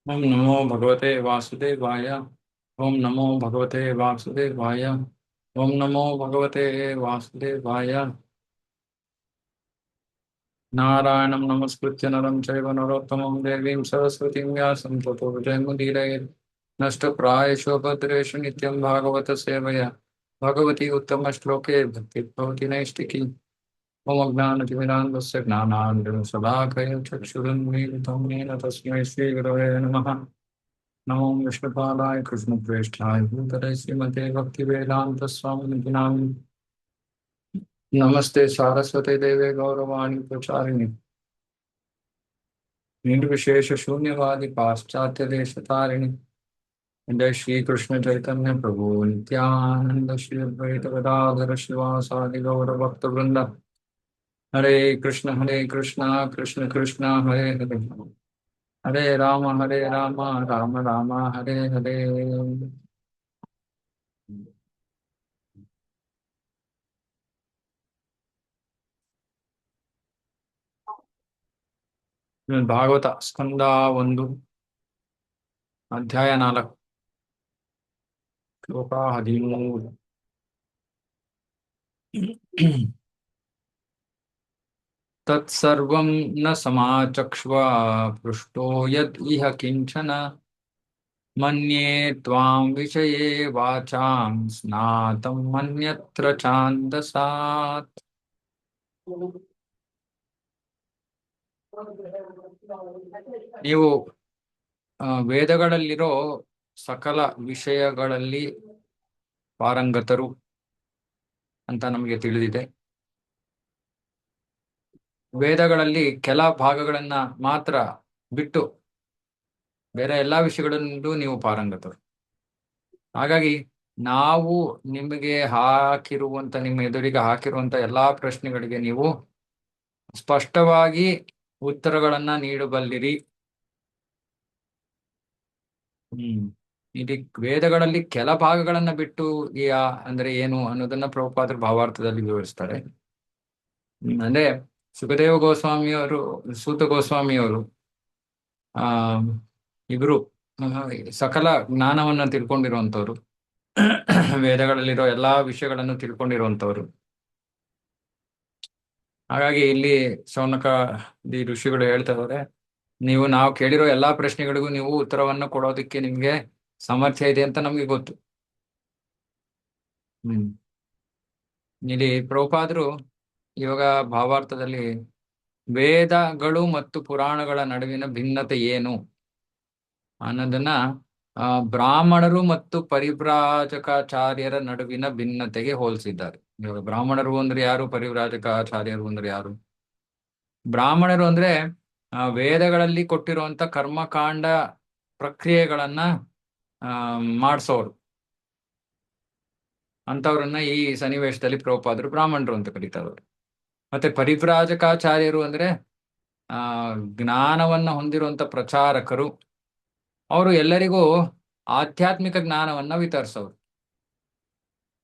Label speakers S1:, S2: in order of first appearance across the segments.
S1: ओम नमो भगवते वासुदेवाय। ओम नमो भगवते वासुदेवाय। ओम नमो भगवते वासुदेवाय। नारायणं नमस्कृत्य नरं चैव नरोत्तमं देवीं सरस्वतीं व्यासं ततो जयमुदीरयेत्। नष्टप्रायेषु भद्रेषु नित्यं भागवत सेवया भगवती उत्तमश्लोके भक्तिर्भवति नैष्टिकी। मम ज्ञानतिमिरान्धस्य ज्ञानाञ्जनशलाकया चक्षुरुन्मीलितं येन तस्मै श्रीगुरवे नमः। नमो विष्णुपादाय कृष्णप्रेष्ठाय भूतले श्रीमते भक्तिवेदांत स्वामी नामिने। नमस्ते सारस्वते देवे गौरवाणी प्रचारिणे निर्विशेष शून्यवादी पाश्चात्य देश तारिणे। जय श्री कृष्ण चैतन्य प्रभु नित्यानंद श्री अद्वैत गदाधर शिवासादि गौर भक्त वृंद। हरे कृष्ण कृष्ण कृष्ण हरे हरे हरे राम राम राम हरे हरे। ಭಾಗವತ ಸ್ಕಂದ ಒಂದು ಅಧ್ಯಾಯ 4 ಶ್ಲೋಕ 13. ತತ್ಸರ್ವಂ ನ ಸಮಾಚಕ್ಷ್ವ ಪೃಷ್ಟೋ ಯದ್ ಇಹ ಕಿಂಚನ ಮನ್ಯೇ ತ್ವಾಂ ವಿಷಯೇ ವಾಚಾಂ ಸ್ನಾತಂ ಅನ್ಯತ್ರ ಛಾಂದಸಾತ್. ನೀವು ವೇದಗಳಲ್ಲಿರೋ ಸಕಲ ವಿಷಯಗಳಲ್ಲಿ ಪಾರಂಗತರು ಅಂತ ನಮಗೆ ತಿಳಿದಿದೆ. ವೇದಗಳಲ್ಲಿ ಕೆಲ ಭಾಗಗಳನ್ನ ಮಾತ್ರ ಬಿಟ್ಟು ಬೇರೆ ಎಲ್ಲಾ ವಿಷಯಗಳಲ್ಲೂ ನೀವು ಪಾರಂಗತರು. ಹಾಗಾಗಿ ನಾವು ನಿಮಗೆ ನಿಮ್ಮ ಎದುರಿಗೆ ಹಾಕಿರುವಂತ ಎಲ್ಲಾ ಪ್ರಶ್ನೆಗಳಿಗೆ ನೀವು ಸ್ಪಷ್ಟವಾಗಿ ಉತ್ತರಗಳನ್ನ ನೀಡಬಲ್ಲಿರಿ. ಇಲ್ಲಿ ವೇದಗಳಲ್ಲಿ ಕೆಲ ಭಾಗಗಳನ್ನ ಬಿಟ್ಟು ಅಂದ್ರೆ ಏನು ಅನ್ನೋದನ್ನ ಪ್ರಭುಪಾದರು ಭಾವಾರ್ಥದಲ್ಲಿ ವಿವರಿಸ್ತಾರೆ. ಅಂದ್ರೆ ಸುಖದೇವ ಗೋಸ್ವಾಮಿಯವರು, ಸೂತ ಗೋಸ್ವಾಮಿಯವರು ಆ ಇಬ್ರು ಸಕಲ ಜ್ಞಾನವನ್ನ ತಿಳ್ಕೊಂಡಿರುವಂತವ್ರು, ವೇದಗಳಲ್ಲಿರೋ ಎಲ್ಲಾ ವಿಷಯಗಳನ್ನು ತಿಳ್ಕೊಂಡಿರುವಂತವ್ರು. ಹಾಗಾಗಿ ಇಲ್ಲಿ ಶೌನಕಾದಿ ಋಷಿಗಳು ಹೇಳ್ತಾ ಇದ್ದಾರೆ, ನಾವು ಕೇಳಿರೋ ಎಲ್ಲಾ ಪ್ರಶ್ನೆಗಳಿಗೂ ನೀವು ಉತ್ತರವನ್ನು ಕೊಡೋದಕ್ಕೆ ನಿಮ್ಗೆ ಸಾಮರ್ಥ್ಯ ಇದೆ ಅಂತ ನಮ್ಗೆ ಗೊತ್ತು. ಇಲ್ಲಿ ಪ್ರಭುಪಾದರು ಇವಾಗ ಭಾವಾರ್ಥದಲ್ಲಿ ವೇದಗಳು ಮತ್ತು ಪುರಾಣಗಳ ನಡುವಿನ ಭಿನ್ನತೆ ಏನು ಅನ್ನೋದನ್ನ ಬ್ರಾಹ್ಮಣರು ಮತ್ತು ಪರಿವ್ರಾಜಕಾಚಾರ್ಯರ ನಡುವಿನ ಭಿನ್ನತೆಗೆ ಹೋಲಿಸಿದ್ದಾರೆ. ಇವಾಗ ಬ್ರಾಹ್ಮಣರು ಅಂದ್ರೆ ಯಾರು, ಪರಿವ್ರಾಜಕಾಚಾರ್ಯರು ಅಂದ್ರೆ ಯಾರು? ಬ್ರಾಹ್ಮಣರು ಅಂದ್ರೆ ವೇದಗಳಲ್ಲಿ ಕೊಟ್ಟಿರುವಂತ ಕರ್ಮಕಾಂಡ ಪ್ರಕ್ರಿಯೆಗಳನ್ನ ಮಾಡಿಸೋರು. ಅಂತವ್ರನ್ನ ಈ ಸನ್ನಿವೇಶದಲ್ಲಿ ಪ್ರಭುಪಾದರು ಬ್ರಾಹ್ಮಣರು ಅಂತ ಕರೀತಾರೆ. ಮತ್ತೆ ಪರಿವ್ರಾಜಕಾಚಾರ್ಯರು ಅಂದ್ರೆ ಜ್ಞಾನವನ್ನ ಹೊಂದಿರುವಂತ ಪ್ರಚಾರಕರು. ಅವರು ಎಲ್ಲರಿಗೂ ಆಧ್ಯಾತ್ಮಿಕ ಜ್ಞಾನವನ್ನ ವಿತರಿಸೋರು.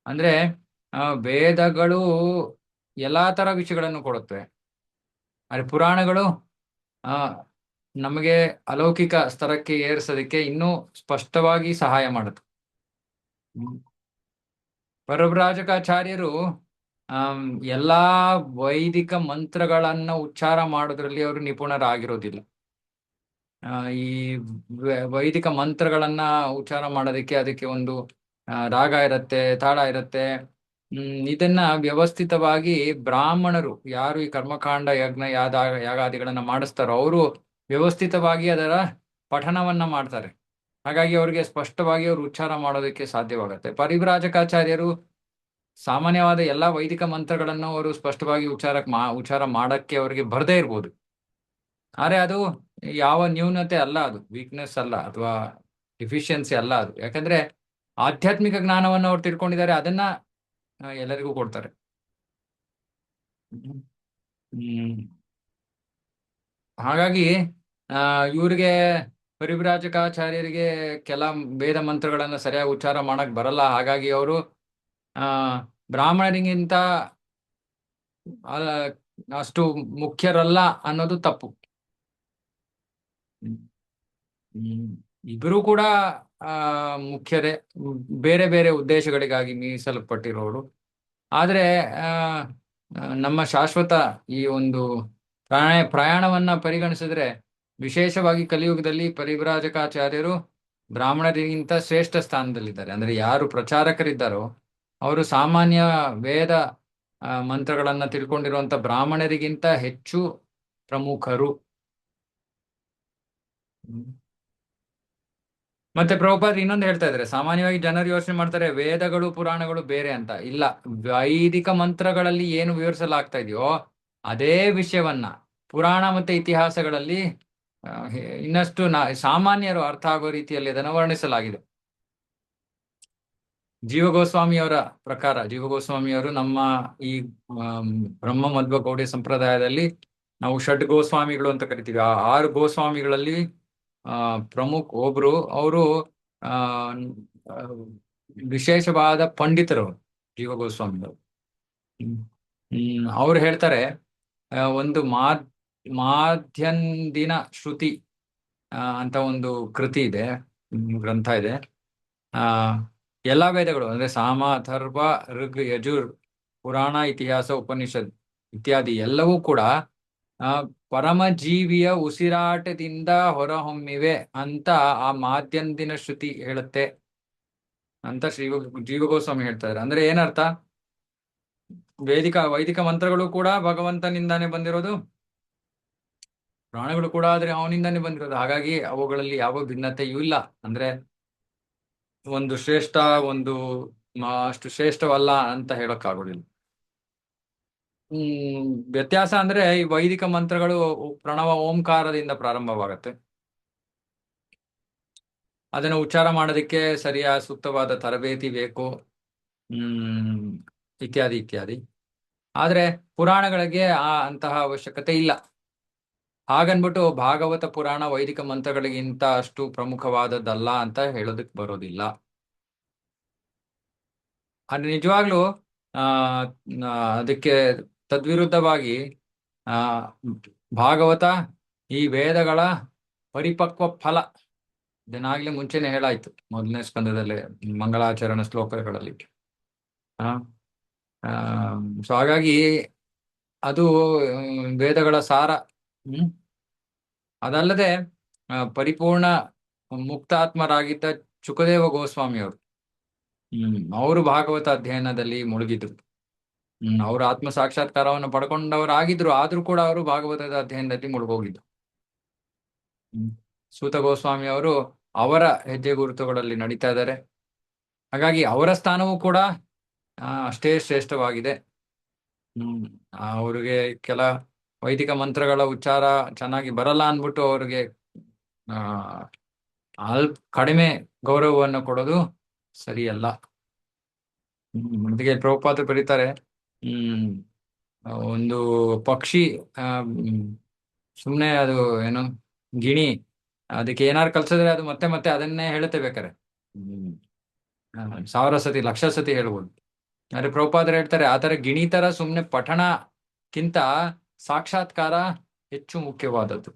S1: ಅಂದ್ರೆ ವೇದಗಳು ಎಲ್ಲಾ ತರ ವಿಷಯಗಳನ್ನು ಕೊಡುತ್ತವೆ, ಆದ್ರೆ ಪುರಾಣಗಳು ನಮಗೆ ಅಲೌಕಿಕ ಸ್ತರಕ್ಕೆ ಏರಿಸೋದಕ್ಕೆ ಇನ್ನೂ ಸ್ಪಷ್ಟವಾಗಿ ಸಹಾಯ ಮಾಡುತ್ತೆ. ಪರಿವ್ರಾಜಕಾಚಾರ್ಯರು ಎಲ್ಲಾ ವೈದಿಕ ಮಂತ್ರಗಳನ್ನ ಉಚ್ಚಾರ ಮಾಡೋದ್ರಲ್ಲಿ ಅವರು ನಿಪುಣರಾಗಿರೋದಿಲ್ಲ. ಈ ವೈದಿಕ ಮಂತ್ರಗಳನ್ನ ಉಚ್ಚಾರ ಮಾಡೋದಕ್ಕೆ ಅದಕ್ಕೆ ಒಂದು ರಾಗ ಇರತ್ತೆ, ತಾಳ ಇರತ್ತೆ. ಇದನ್ನ ವ್ಯವಸ್ಥಿತವಾಗಿ ಬ್ರಾಹ್ಮಣರು, ಯಾರು ಈ ಕರ್ಮಕಾಂಡ ಯಾಗಾದಿಗಳನ್ನ ಮಾಡಿಸ್ತಾರೋ ಅವರು ವ್ಯವಸ್ಥಿತವಾಗಿ ಅದರ ಪಠಣವನ್ನ ಮಾಡ್ತಾರೆ. ಹಾಗಾಗಿ ಅವರಿಗೆ ಸ್ಪಷ್ಟವಾಗಿ ಅವರು ಉಚ್ಚಾರ ಮಾಡೋದಕ್ಕೆ ಸಾಧ್ಯವಾಗತ್ತೆ. ಪರಿವ್ರಾಜಕಾಚಾರ್ಯರು ಸಾಮಾನ್ಯವಾದ ಎಲ್ಲಾ ವೈದಿಕ ಮಂತ್ರಗಳನ್ನು ಅವರು ಸ್ಪಷ್ಟವಾಗಿ ಉಚ್ಚಾರ ಮಾಡಕ್ಕೆ ಅವರಿಗೆ ಬರದೇ ಇರ್ಬೋದು, ಆದ್ರೆ ಅದು ಯಾವ ನ್ಯೂನತೆ ಅಲ್ಲ, ಅದು ವೀಕ್ನೆಸ್ ಅಲ್ಲ ಅಥವಾ ಡಿಫಿಷಿಯನ್ಸಿ ಅಲ್ಲ ಅದು. ಯಾಕಂದ್ರೆ ಆಧ್ಯಾತ್ಮಿಕ ಜ್ಞಾನವನ್ನು ಅವ್ರು ತಿಳ್ಕೊಂಡಿದ್ದಾರೆ, ಅದನ್ನ ಎಲ್ಲರಿಗೂ ಕೊಡ್ತಾರೆ. ಹಾಗಾಗಿ ಇವ್ರಿಗೆ ಪರಿವ್ರಾಜಕಾಚಾರ್ಯರಿಗೆ ಕೆಲ ವೇದ ಮಂತ್ರಗಳನ್ನ ಸರಿಯಾಗಿ ಉಚ್ಚಾರ ಮಾಡಕ್ ಬರಲ್ಲ. ಹಾಗಾಗಿ ಅವರು ಬ್ರಾಹ್ಮಣರಿಗಿಂತ ಅಷ್ಟು ಮುಖ್ಯರಲ್ಲ ಅನ್ನೋದು ತಪ್ಪು. ಹ್ಮ್ ಇಬ್ಬರು ಕೂಡ ಆ ಮುಖ್ಯರೇ, ಬೇರೆ ಬೇರೆ ಉದ್ದೇಶಗಳಿಗಾಗಿ ಮೀಸಲ್ಪಟ್ಟಿರೋರು. ಆದ್ರೆ ಆ ನಮ್ಮ ಶಾಶ್ವತ ಈ ಒಂದು ಪ್ರಯಾಣವನ್ನ ಪರಿಗಣಿಸಿದ್ರೆ, ವಿಶೇಷವಾಗಿ ಕಲಿಯುಗದಲ್ಲಿ ಪರಿವ್ರಾಜಕಾಚಾರ್ಯರು ಬ್ರಾಹ್ಮಣರಿಗಿಂತ ಶ್ರೇಷ್ಠ ಸ್ಥಾನದಲ್ಲಿದ್ದಾರೆ. ಅಂದ್ರೆ ಯಾರು ಪ್ರಚಾರಕರಿದ್ದಾರೋ ಅವರು ಸಾಮಾನ್ಯ ವೇದ ಮಂತ್ರಗಳನ್ನ ತಿಳ್ಕೊಂಡಿರುವಂತ ಬ್ರಾಹ್ಮಣರಿಗಿಂತ ಹೆಚ್ಚು ಪ್ರಮುಖರು. ಹ್ಮ್. ಮತ್ತೆ ಪ್ರಭುಪಾದ್ ಇನ್ನೊಂದು ಹೇಳ್ತಾ ಇದ್ದಾರೆ, ಸಾಮಾನ್ಯವಾಗಿ ಜನರು ಯೋಚನೆ ಮಾಡ್ತಾರೆ ವೇದಗಳು ಪುರಾಣಗಳು ಬೇರೆ ಅಂತ. ಇಲ್ಲ, ವೈದಿಕ ಮಂತ್ರಗಳಲ್ಲಿ ಏನು ವಿವರಿಸಲಾಗ್ತಾ ಇದೆಯೋ ಅದೇ ವಿಷಯವನ್ನ ಪುರಾಣ ಮತ್ತೆ ಇತಿಹಾಸಗಳಲ್ಲಿ ಇನ್ನಷ್ಟು ಸಾಮಾನ್ಯರು ಅರ್ಥ ಆಗೋ ರೀತಿಯಲ್ಲಿ ಅದನ್ನು ವರ್ಣಿಸಲಾಗಿದೆ. ಜೀವ ಗೋಸ್ವಾಮಿಯವರ ಪ್ರಕಾರ, ಜೀವ ಗೋಸ್ವಾಮಿಯವರು ನಮ್ಮ ಈ ಆಮ್, ಬ್ರಹ್ಮ ಮಧ್ವ ಗೌಡಿಯ ಸಂಪ್ರದಾಯದಲ್ಲಿ ನಾವು ಷಡ್ ಗೋಸ್ವಾಮಿಗಳು ಅಂತ ಕರಿತೀವಿ. ಆ 6 ಗೋಸ್ವಾಮಿಗಳಲ್ಲಿ ಪ್ರಮುಖ ಒಬ್ರು. ಅವರು ಆ ಆ, ವಿಶೇಷವಾದ ಪಂಡಿತರು ಜೀವ ಗೋಸ್ವಾಮಿಗಳು. ಅವ್ರು ಹೇಳ್ತಾರೆ, ಒಂದು ಮಾಧ್ಯಂದಿನ ಶ್ರುತಿ ಅಂತ ಒಂದು ಕೃತಿ ಇದೆ, ಗ್ರಂಥ ಇದೆ. ಆ ಎಲ್ಲಾ ವೇದಗಳು ಅಂದ್ರೆ ಸಾಮ, ಅಥರ್ವ, ಋಗ್, ಯಜುರ್, ಪುರಾಣ, ಇತಿಹಾಸ, ಉಪನಿಷತ್ ಇತ್ಯಾದಿ ಎಲ್ಲವೂ ಕೂಡ ಆ ಪರಮಜೀವಿಯ ಉಸಿರಾಟದಿಂದ ಹೊರಹೊಮ್ಮಿವೆ ಅಂತ ಆ ಮಾಧ್ಯಂದಿನ ಶ್ರುತಿ ಹೇಳುತ್ತೆ ಅಂತ ಜೀವ ಗೋಸ್ವಾಮಿ ಹೇಳ್ತಾ ಇದ್ದಾರೆ. ಅಂದ್ರೆ ಏನರ್ಥ? ವೈದಿಕ ಮಂತ್ರಗಳು ಕೂಡ ಭಗವಂತನಿಂದಾನೇ ಬಂದಿರೋದು, ಪ್ರಾಣಗಳು ಕೂಡ ಆದ್ರೆ ಅವನಿಂದಾನೇ ಬಂದಿರೋದು. ಹಾಗಾಗಿ ಅವುಗಳಲ್ಲಿ ಯಾವ ಭಿನ್ನತೆಯೂ ಇಲ್ಲ. ಅಂದ್ರೆ ಒಂದು ಶ್ರೇಷ್ಠ, ಒಂದು ಅಷ್ಟು ಶ್ರೇಷ್ಠವಲ್ಲ ಅಂತ ಹೇಳಕ್ಕಾಗೋದಿಲ್ಲ. ವ್ಯತ್ಯಾಸ ಅಂದ್ರೆ ಈ ವೈದಿಕ ಮಂತ್ರಗಳು ಪ್ರಣವ ಓಂಕಾರದಿಂದ ಪ್ರಾರಂಭವಾಗತ್ತೆ. ಅದನ್ನು ಉಚ್ಚಾರ ಮಾಡೋದಕ್ಕೆ ಸರಿಯಾದ ಸೂಕ್ತವಾದ ತರಬೇತಿ ಬೇಕು, ಹ್ಮ್ ಇತ್ಯಾದಿ ಇತ್ಯಾದಿ. ಆದ್ರೆ ಪುರಾಣಗಳಿಗೆ ಅಂತಹ ಅವಶ್ಯಕತೆ ಇಲ್ಲ. ಹಾಗನ್ಬಿಟ್ಟು ಭಾಗವತ ಪುರಾಣ ವೈದಿಕ ಮಂತ್ರಗಳಿಗಿಂತ ಅಷ್ಟು ಪ್ರಮುಖವಾದದ್ದಲ್ಲ ಅಂತ ಹೇಳೋದಕ್ಕೆ ಬರೋದಿಲ್ಲ. ಅದು ನಿಜವಾಗ್ಲೂ ಆ ಅದಕ್ಕೆ ತದ್ವಿರುದ್ಧವಾಗಿ ಆ ಭಾಗವತ ಈ ವೇದಗಳ ಪರಿಪಕ್ವ ಫಲ. ಇದನ್ನಾಗ್ಲೇ ಮುಂಚೆನೆ ಹೇಳಾಯ್ತು, ಮೊದಲನೇ ಸ್ಕಂದದಲ್ಲಿ ಮಂಗಳಾಚರಣ ಶ್ಲೋಕಗಳಲ್ಲಿ. ಸೊ ಹಾಗಾಗಿ ಅದು ವೇದಗಳ ಸಾರ. ಅದಲ್ಲದೆ ಪರಿಪೂರ್ಣ ಮುಕ್ತಾತ್ಮರಾಗಿದ್ದ ಚುಕದೇವ ಗೋಸ್ವಾಮಿಯವರು, ಅವರು ಭಾಗವತ ಅಧ್ಯಯನದಲ್ಲಿ ಮುಳುಗಿದ್ರು. ಅವರು ಆತ್ಮ ಸಾಕ್ಷಾತ್ಕಾರವನ್ನು ಪಡ್ಕೊಂಡವರಾಗಿದ್ರು, ಆದ್ರೂ ಕೂಡ ಅವರು ಭಾಗವತದ ಅಧ್ಯಯನದಲ್ಲಿ ಮುಳುಗೋಗಿದ್ರು. ಸೂತ ಗೋಸ್ವಾಮಿ ಅವರು ಅವರ ಹೆಜ್ಜೆ ಗುರುತುಗಳಲ್ಲಿ ನಡೀತಾ ಇದ್ದಾರೆ. ಹಾಗಾಗಿ ಅವರ ಸ್ಥಾನವೂ ಕೂಡ ಅಷ್ಟೇ ಶ್ರೇಷ್ಠವಾಗಿದೆ. ಅವ್ರಿಗೆ ಕೆಲ ವೈದಿಕ ಮಂತ್ರಗಳ ಉಚ್ಚಾರ ಚೆನ್ನಾಗಿ ಬರಲ್ಲ ಅನ್ಬಿಟ್ಟು ಅವ್ರಿಗೆ ಕಡಿಮೆ ಗೌರವವನ್ನು ಕೊಡೋದು ಸರಿಯಲ್ಲ. ಅದಕ್ಕೆ ಪ್ರಭುಪಾದರು ಬರೀತಾರೆ, ಒಂದು ಪಕ್ಷಿ ಸುಮ್ಮನೆ ಅದು ಏನು ಗಿಣಿ, ಅದಕ್ಕೆ ಏನಾರು ಕಲ್ಸಿದ್ರೆ ಅದು ಮತ್ತೆ ಮತ್ತೆ ಅದನ್ನೇ ಹೇಳುತ್ತೆ ಬೇಕಾರೆ 1000 ಸತಿ 1,00,000 ಸತಿ ಹೇಳ್ಬೋದು. ಆದ್ರೆ ಪ್ರಭುಪಾದರು ಹೇಳ್ತಾರೆ, ಆತರ ಗಿಣಿ ತರ ಸುಮ್ಮನೆ ಪಠಣಕ್ಕಿಂತ ಸಾಕ್ಷಾತ್ಕಾರ ಹೆಚ್ಚು ಮುಖ್ಯವಾದದ್ದು.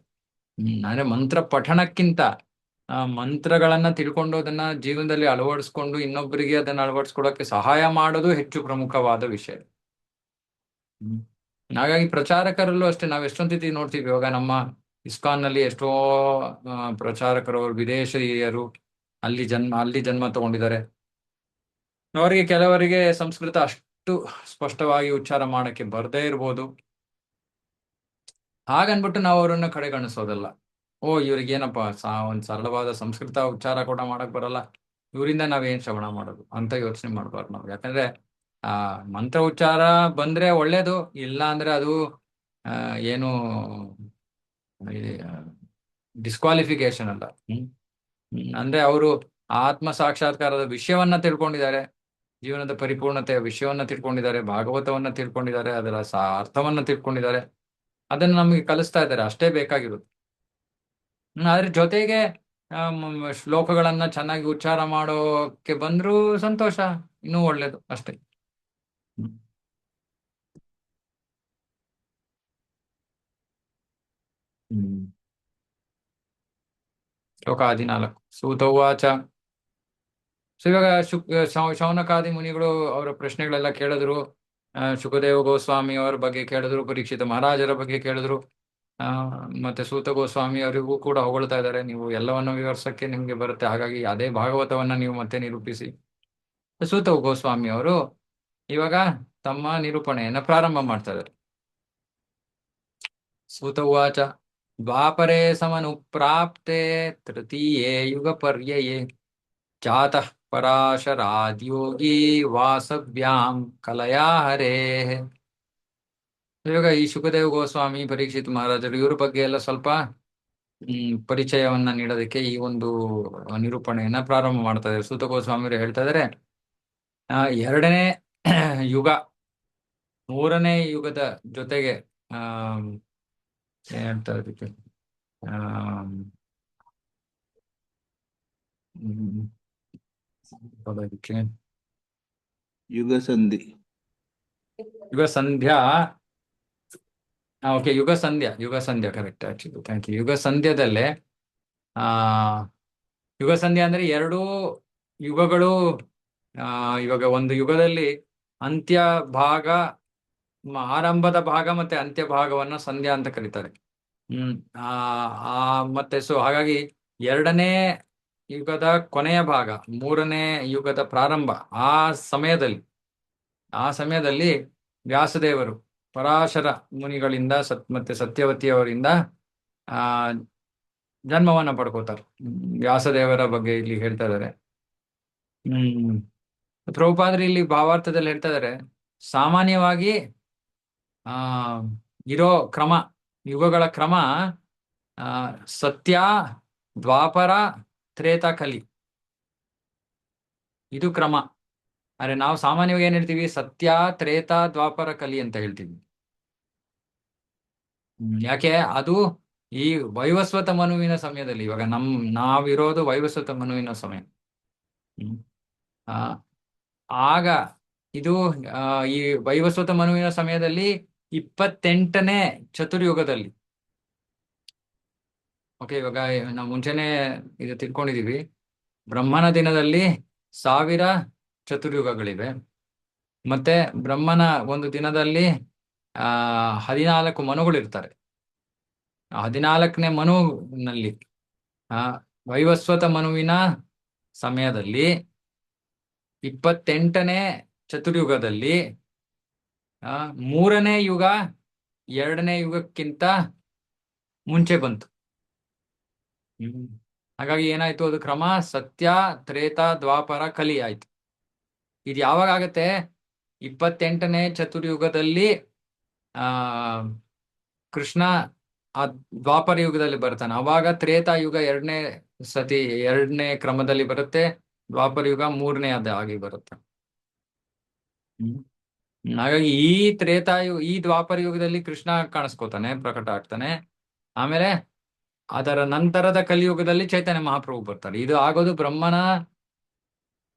S1: ಅಂದ್ರೆ ಮಂತ್ರ ಪಠಣಕ್ಕಿಂತ ಮಂತ್ರಗಳನ್ನ ತಿಳ್ಕೊಂಡು ಅದನ್ನ ಜೀವನದಲ್ಲಿ ಅಳವಡಿಸ್ಕೊಂಡು ಇನ್ನೊಬ್ಬರಿಗೆ ಅದನ್ನ ಅಳವಡಿಸ್ಕೊಡಕ್ಕೆ ಸಹಾಯ ಮಾಡೋದು ಹೆಚ್ಚು ಪ್ರಮುಖವಾದ ವಿಷಯ. ಹಾಗಾಗಿ ಪ್ರಚಾರಕರಲ್ಲೂ ಅಷ್ಟೇ, ನಾವ್ ಎಷ್ಟೊಂದು ರೀತಿ ನೋಡ್ತೀವಿ. ಇವಾಗ ನಮ್ಮ ಇಸ್ಕಾನ್ ನಲ್ಲಿ ಎಷ್ಟೋ ಪ್ರಚಾರಕರು ವಿದೇಶೀಯರು ಅಲ್ಲಿ ಜನ್ಮ ತಗೊಂಡಿದ್ದಾರೆ. ಅವರಿಗೆ ಕೆಲವರಿಗೆ ಸಂಸ್ಕೃತ ಅಷ್ಟು ಸ್ಪಷ್ಟವಾಗಿ ಉಚ್ಚಾರ ಮಾಡಕ್ಕೆ ಬರ್ದೇ ಇರ್ಬೋದು. ಹಾಗನ್ಬಿಟ್ಟು ನಾವು ಅವರನ್ನ ಕಡೆಗಣಿಸೋದಲ್ಲ. ಇವ್ರಿಗೇನಪ್ಪ ಒಂದ್ ಸರಳವಾದ ಸಂಸ್ಕೃತ ಉಚ್ಚಾರ ಕೂಡ ಮಾಡಕ್ ಬರಲ್ಲ, ಇವರಿಂದ ನಾವೇನ್ ಶ್ರವಣ ಮಾಡೋದು ಅಂತ ಯೋಚನೆ ಮಾಡ್ಬಾರ್ದು ನಾವು. ಯಾಕಂದ್ರೆ ಮಂತ್ರ ಉಚ್ಚಾರ ಬಂದ್ರೆ ಒಳ್ಳೇದು, ಇಲ್ಲ ಅಂದ್ರೆ ಅದು ಏನು ಡಿಸ್ಕ್ವಾಲಿಫಿಕೇಶನ್ ಅಲ್ಲ. ಅಂದ್ರೆ ಅವರು ಆತ್ಮ ಸಾಕ್ಷಾತ್ಕಾರದ ವಿಷಯವನ್ನ ತಿಳ್ಕೊಂಡಿದ್ದಾರೆ, ಜೀವನದ ಪರಿಪೂರ್ಣತೆಯ ವಿಷಯವನ್ನ ತಿಳ್ಕೊಂಡಿದ್ದಾರೆ, ಭಾಗವತವನ್ನ ತಿಳ್ಕೊಂಡಿದ್ದಾರೆ, ಅದರ ಅರ್ಥವನ್ನ ತಿಳ್ಕೊಂಡಿದ್ದಾರೆ. ಅದನ್ನ ನಮಗೆ ಕಲಿಸ್ತಾ ಇದ್ದಾರೆ, ಅಷ್ಟೇ ಬೇಕಾಗಿರುತ್ತೆ. ಅದ್ರ ಜೊತೆಗೆ ಶ್ಲೋಕಗಳನ್ನ ಚೆನ್ನಾಗಿ ಉಚ್ಚಾರ ಮಾಡೋಕೆ ಬಂದ್ರು ಸಂತೋಷ, ಇನ್ನೂ ಒಳ್ಳೇದು ಅಷ್ಟೇ. ಶ್ಲೋಕ 14. ಸೂತ ಉವಾಚ. ಸೊ ಇವಾಗ ಶೌನಕಾದಿ ಮುನಿಗಳು ಅವರ ಪ್ರಶ್ನೆಗಳೆಲ್ಲ ಕೇಳಿದ್ರು. ಶುಕದೇವ ಗೋಸ್ವಾಮಿ ಅವರ ಬಗ್ಗೆ ಕೇಳಿದ್ರು, ಪರೀಕ್ಷಿತ ಮಹಾರಾಜರ ಬಗ್ಗೆ ಕೇಳಿದ್ರು. ಆ ಮತ್ತೆ ಸೂತ ಗೋಸ್ವಾಮಿ ಅವರಿಗೂ ಕೂಡ ಹೊಗಳ್ತಾ ಇದ್ದಾರೆ, ನೀವು ಎಲ್ಲವನ್ನು ವಿವರಿಸಕ್ಕೆ ನಿಮ್ಗೆ ಬರುತ್ತೆ, ಹಾಗಾಗಿ ಅದೇ ಭಾಗವತವನ್ನ ನೀವು ಮತ್ತೆ ನಿರೂಪಿಸಿ. ಸೂತ ಗೋಸ್ವಾಮಿ ಅವರು ಇವಾಗ ತಮ್ಮ ನಿರೂಪಣೆಯನ್ನ ಪ್ರಾರಂಭ ಮಾಡ್ತಾ ಇದ್ದಾರೆ. ಸೂತ ಉವಾಚ. ದ್ವಾಪರೇ ಸಮನುಪ್ರಾಪ್ತೆ ತೃತೀಯೇ ಯುಗ ಪರ್ಯಯೇ ಜಾತಃ ಪರಾಶರಾದ್ಯೋಗಿ ವಾಸವ್ಯಾಂ ಕಲಯಾ ಹರೇಃ. ಇವಾಗ ಈ ಶುಕದೇವ ಗೋಸ್ವಾಮಿ, ಪರೀಕ್ಷಿತ್ ಮಹಾರಾಜರು ಇವ್ರ ಬಗ್ಗೆ ಎಲ್ಲ ಸ್ವಲ್ಪ ಪರಿಚಯವನ್ನ ನೀಡೋದಕ್ಕೆ ಈ ಒಂದು ನಿರೂಪಣೆಯನ್ನ ಪ್ರಾರಂಭ ಮಾಡ್ತಾ ಇದ್ದಾರೆ. ಸೂತ ಗೋಸ್ವಾಮಿಯವರು ಹೇಳ್ತಾ ಇದ್ದಾರೆ, ಎರಡನೇ ಯುಗ, ಮೂರನೇ ಯುಗದ ಜೊತೆಗೆ ಆ ಏನ್ ಹೇಳ್ತಾರೆ ಅದಕ್ಕೆ, ಆ ಅದಕ್ಕೆ
S2: ಯುಗ ಸಂಧಿ,
S1: ಯುಗ ಸಂಧ್ಯಾ. ಓಕೆ, ಯುಗ ಸಂಧ್ಯಾ ಕರೆಕ್ಟ್. Actually thank you. ಯುಗ ಸಂಧ್ಯದಲ್ಲೇ ಆ ಯುಗ ಸಂಧ್ಯಾ ಅಂದ್ರೆ ಎರಡೂ ಯುಗಗಳು. ಇವಾಗ ಒಂದು ಯುಗದಲ್ಲಿ ಅಂತ್ಯ ಭಾಗ, ಆರಂಭದ ಭಾಗ ಮತ್ತೆ ಅಂತ್ಯ ಭಾಗವನ್ನ ಸಂಧ್ಯಾ ಅಂತ ಕರೀತಾರೆ. ಆ ಆ ಮತ್ತೆ ಸೊ ಹಾಗಾಗಿ ಎರಡನೇ ಯುಗದ ಕೊನೆಯ ಭಾಗ, ಮೂರನೇ ಯುಗದ ಪ್ರಾರಂಭ, ಆ ಸಮಯದಲ್ಲಿ ವ್ಯಾಸದೇವರು ಪರಾಶರ ಮುನಿಗಳಿಂದ ಮತ್ತೆ ಸತ್ಯವತಿಯವರಿಂದ ಆ ಜನ್ಮವನ್ನ ಪಡ್ಕೋತಾರೆ. ವ್ಯಾಸದೇವರ ಬಗ್ಗೆ ಇಲ್ಲಿ ಹೇಳ್ತಾ ಇದ್ದಾರೆ. ಪ್ರಭುಪಾದರು ಇಲ್ಲಿ ಭಾವಾರ್ಥದಲ್ಲಿ ಹೇಳ್ತಾ ಇದ್ದಾರೆ, ಸಾಮಾನ್ಯವಾಗಿ ಆ ಇರೋ ಕ್ರಮ, ಯುಗಗಳ ಕ್ರಮ ಸತ್ಯ, ದ್ವಾಪರ, ತ್ರೇತ, ಕಲಿ, ಇದು ಕ್ರಮ. ಆದ್ರೆ ನಾವು ಸಾಮಾನ್ಯವಾಗಿ ಏನ್ ಹೇಳ್ತೀವಿ, ಸತ್ಯ, ತ್ರೇತ, ದ್ವಾಪರ, ಕಲಿ ಅಂತ ಹೇಳ್ತೀವಿ. ಯಾಕೆ? ಅದು ಈ ವೈವಸ್ವತ ಮನುವಿನ ಸಮಯದಲ್ಲಿ, ಇವಾಗ ನಾವಿರೋದು ವೈವಸ್ವತ ಮನುವಿನ ಸಮಯ. ಆಗ ಇದು ಈ ವೈವಸ್ವತ ಮನುವಿನ ಸಮಯದಲ್ಲಿ 28ನೇ ಚತುರ್ಯುಗದಲ್ಲಿ. ಓಕೆ, ಇವಾಗ ನಾವು ಮುಂಚೆನೆ ಇದು ತಿಳ್ಕೊಂಡಿದೀವಿ, ಬ್ರಹ್ಮನ ದಿನದಲ್ಲಿ 1000 ಚತುರ್ಯುಗಗಳಿವೆ. ಮತ್ತೆ ಬ್ರಹ್ಮನ ಒಂದು ದಿನದಲ್ಲಿ 14 ಮನುಗಳಿರ್ತಾರೆ. 14ನೇ ಮನುವಿನಲ್ಲಿ ವೈವಸ್ವತ ಮನುವಿನ ಸಮಯದಲ್ಲಿ 28ನೇ ಚತುರ್ಯುಗದಲ್ಲಿ ಮೂರನೇ ಯುಗ 2ನೇ ಯುಗಕ್ಕಿಂತ ಮುಂಚೆ ಬಂತು. ಹಾಗಾಗಿ ಏನಾಯ್ತು, ಅದು ಕ್ರಮ ಸತ್ಯ, ತ್ರೇತ, ದ್ವಾಪರ, ಕಲಿ ಆಯ್ತು. ಇದು ಯಾವಾಗ ಆಗತ್ತೆ? 28ನೇ ಚತುರ್ಯುಗದಲ್ಲಿ ಕೃಷ್ಣ ಆ ದ್ವಾಪರ ಯುಗದಲ್ಲಿ ಬರ್ತಾನೆ. ಅವಾಗ ತ್ರೇತಾ ಯುಗ 2ನೇ ಕ್ರಮದಲ್ಲಿ ಬರುತ್ತೆ, ದ್ವಾಪರ ಯುಗ 3ನೇ ಆಗಿ ಬರುತ್ತೆ. ಹಾಗಾಗಿ ಈ ದ್ವಾಪರ ಯುಗದಲ್ಲಿ ಕೃಷ್ಣ ಕಾಣಿಸ್ಕೋತಾನೆ, ಪ್ರಕಟ ಆಗ್ತಾನೆ. ಆಮೇಲೆ ಅದರ ನಂತರದ ಕಲಿಯುಗದಲ್ಲಿ ಚೈತನ್ಯ ಮಹಾಪ್ರಭು ಬರ್ತಾರೆ. ಇದು ಆಗೋದು ಬ್ರಹ್ಮನ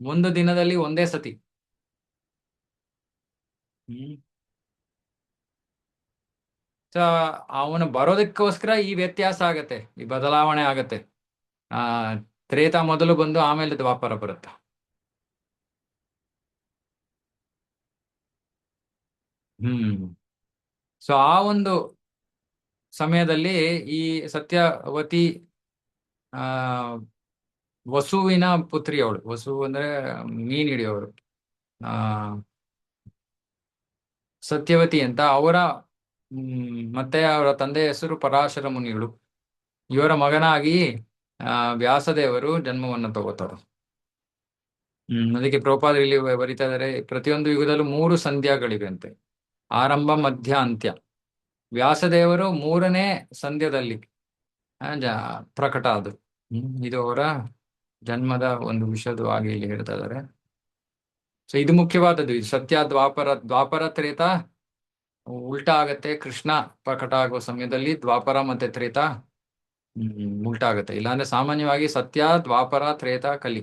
S1: ಒಂದು ದಿನದಲ್ಲಿ ಒಂದೇ ಸತಿ. ಅವನು ಬರೋದಕ್ಕೋಸ್ಕರ ಈ ವ್ಯತ್ಯಾಸ ಆಗತ್ತೆ, ಈ ಬದಲಾವಣೆ ಆಗತ್ತೆ. ತ್ರೇತ ಮೊದಲು ಬಂದು ಆಮೇಲೆ ದ್ವಾಪರ ಬರುತ್ತೆ. ಸೊ ಆ ಒಂದು ಸಮಯದಲ್ಲಿ ಈ ಸತ್ಯವತಿ ವಸುವಿನ ಪುತ್ರಿ, ಅವಳು ವಸು ಅಂದ್ರೆ ಮೀನ್ ಹಿಡಿಯೋರು, ಸತ್ಯವತಿ ಅಂತ. ಅವರ ಮತ್ತೆ ಅವರ ತಂದೆಯ ಹೆಸರು ಪರಾಶರ ಮುನಿಗಳು. ಇವರ ಮಗನಾಗಿ ವ್ಯಾಸದೇವರು ಜನ್ಮವನ್ನು ತಗೋತಾರೆ. ಅದಕ್ಕೆ ಪ್ರಭುಪಾದ ಇಲ್ಲಿ ಬರಿತಾ ಇದ್ದಾರೆ, ಪ್ರತಿಯೊಂದು ಯುಗದಲ್ಲೂ 3 ಸಂಧ್ಯಾಗಳಿವೆ ಅಂತೆ, ಆರಂಭ, ಮಧ್ಯ, ಅಂತ್ಯ. ವ್ಯಾಸದೇವರು 3ನೇ ಸಂಧ್ಯದಲ್ಲಿ ಪ್ರಕಟ ಆದರು. ಇದು ಅವರ ಜನ್ಮದ ಒಂದು ವಿಷಯವಾಗಿ ಇಲ್ಲಿ ಹೇಳ್ತಾ ಇದ್ದಾರೆ. ಸೊ ಇದು ಮುಖ್ಯವಾದದ್ದು. ಇದು ಸತ್ಯ, ದ್ವಾಪರ ತ್ರೇತ ಉಲ್ಟಾ ಆಗತ್ತೆ. ಕೃಷ್ಣ ಪ್ರಕಟ ಆಗುವ ಸಮಯದಲ್ಲಿ ದ್ವಾಪರ ಮತ್ತೆ ತ್ರೇತ ಉಲ್ಟಾ ಆಗತ್ತೆ. ಇಲ್ಲಾಂದ್ರೆ ಸಾಮಾನ್ಯವಾಗಿ ಸತ್ಯ, ದ್ವಾಪರ, ತ್ರೇತ, ಕಲಿ.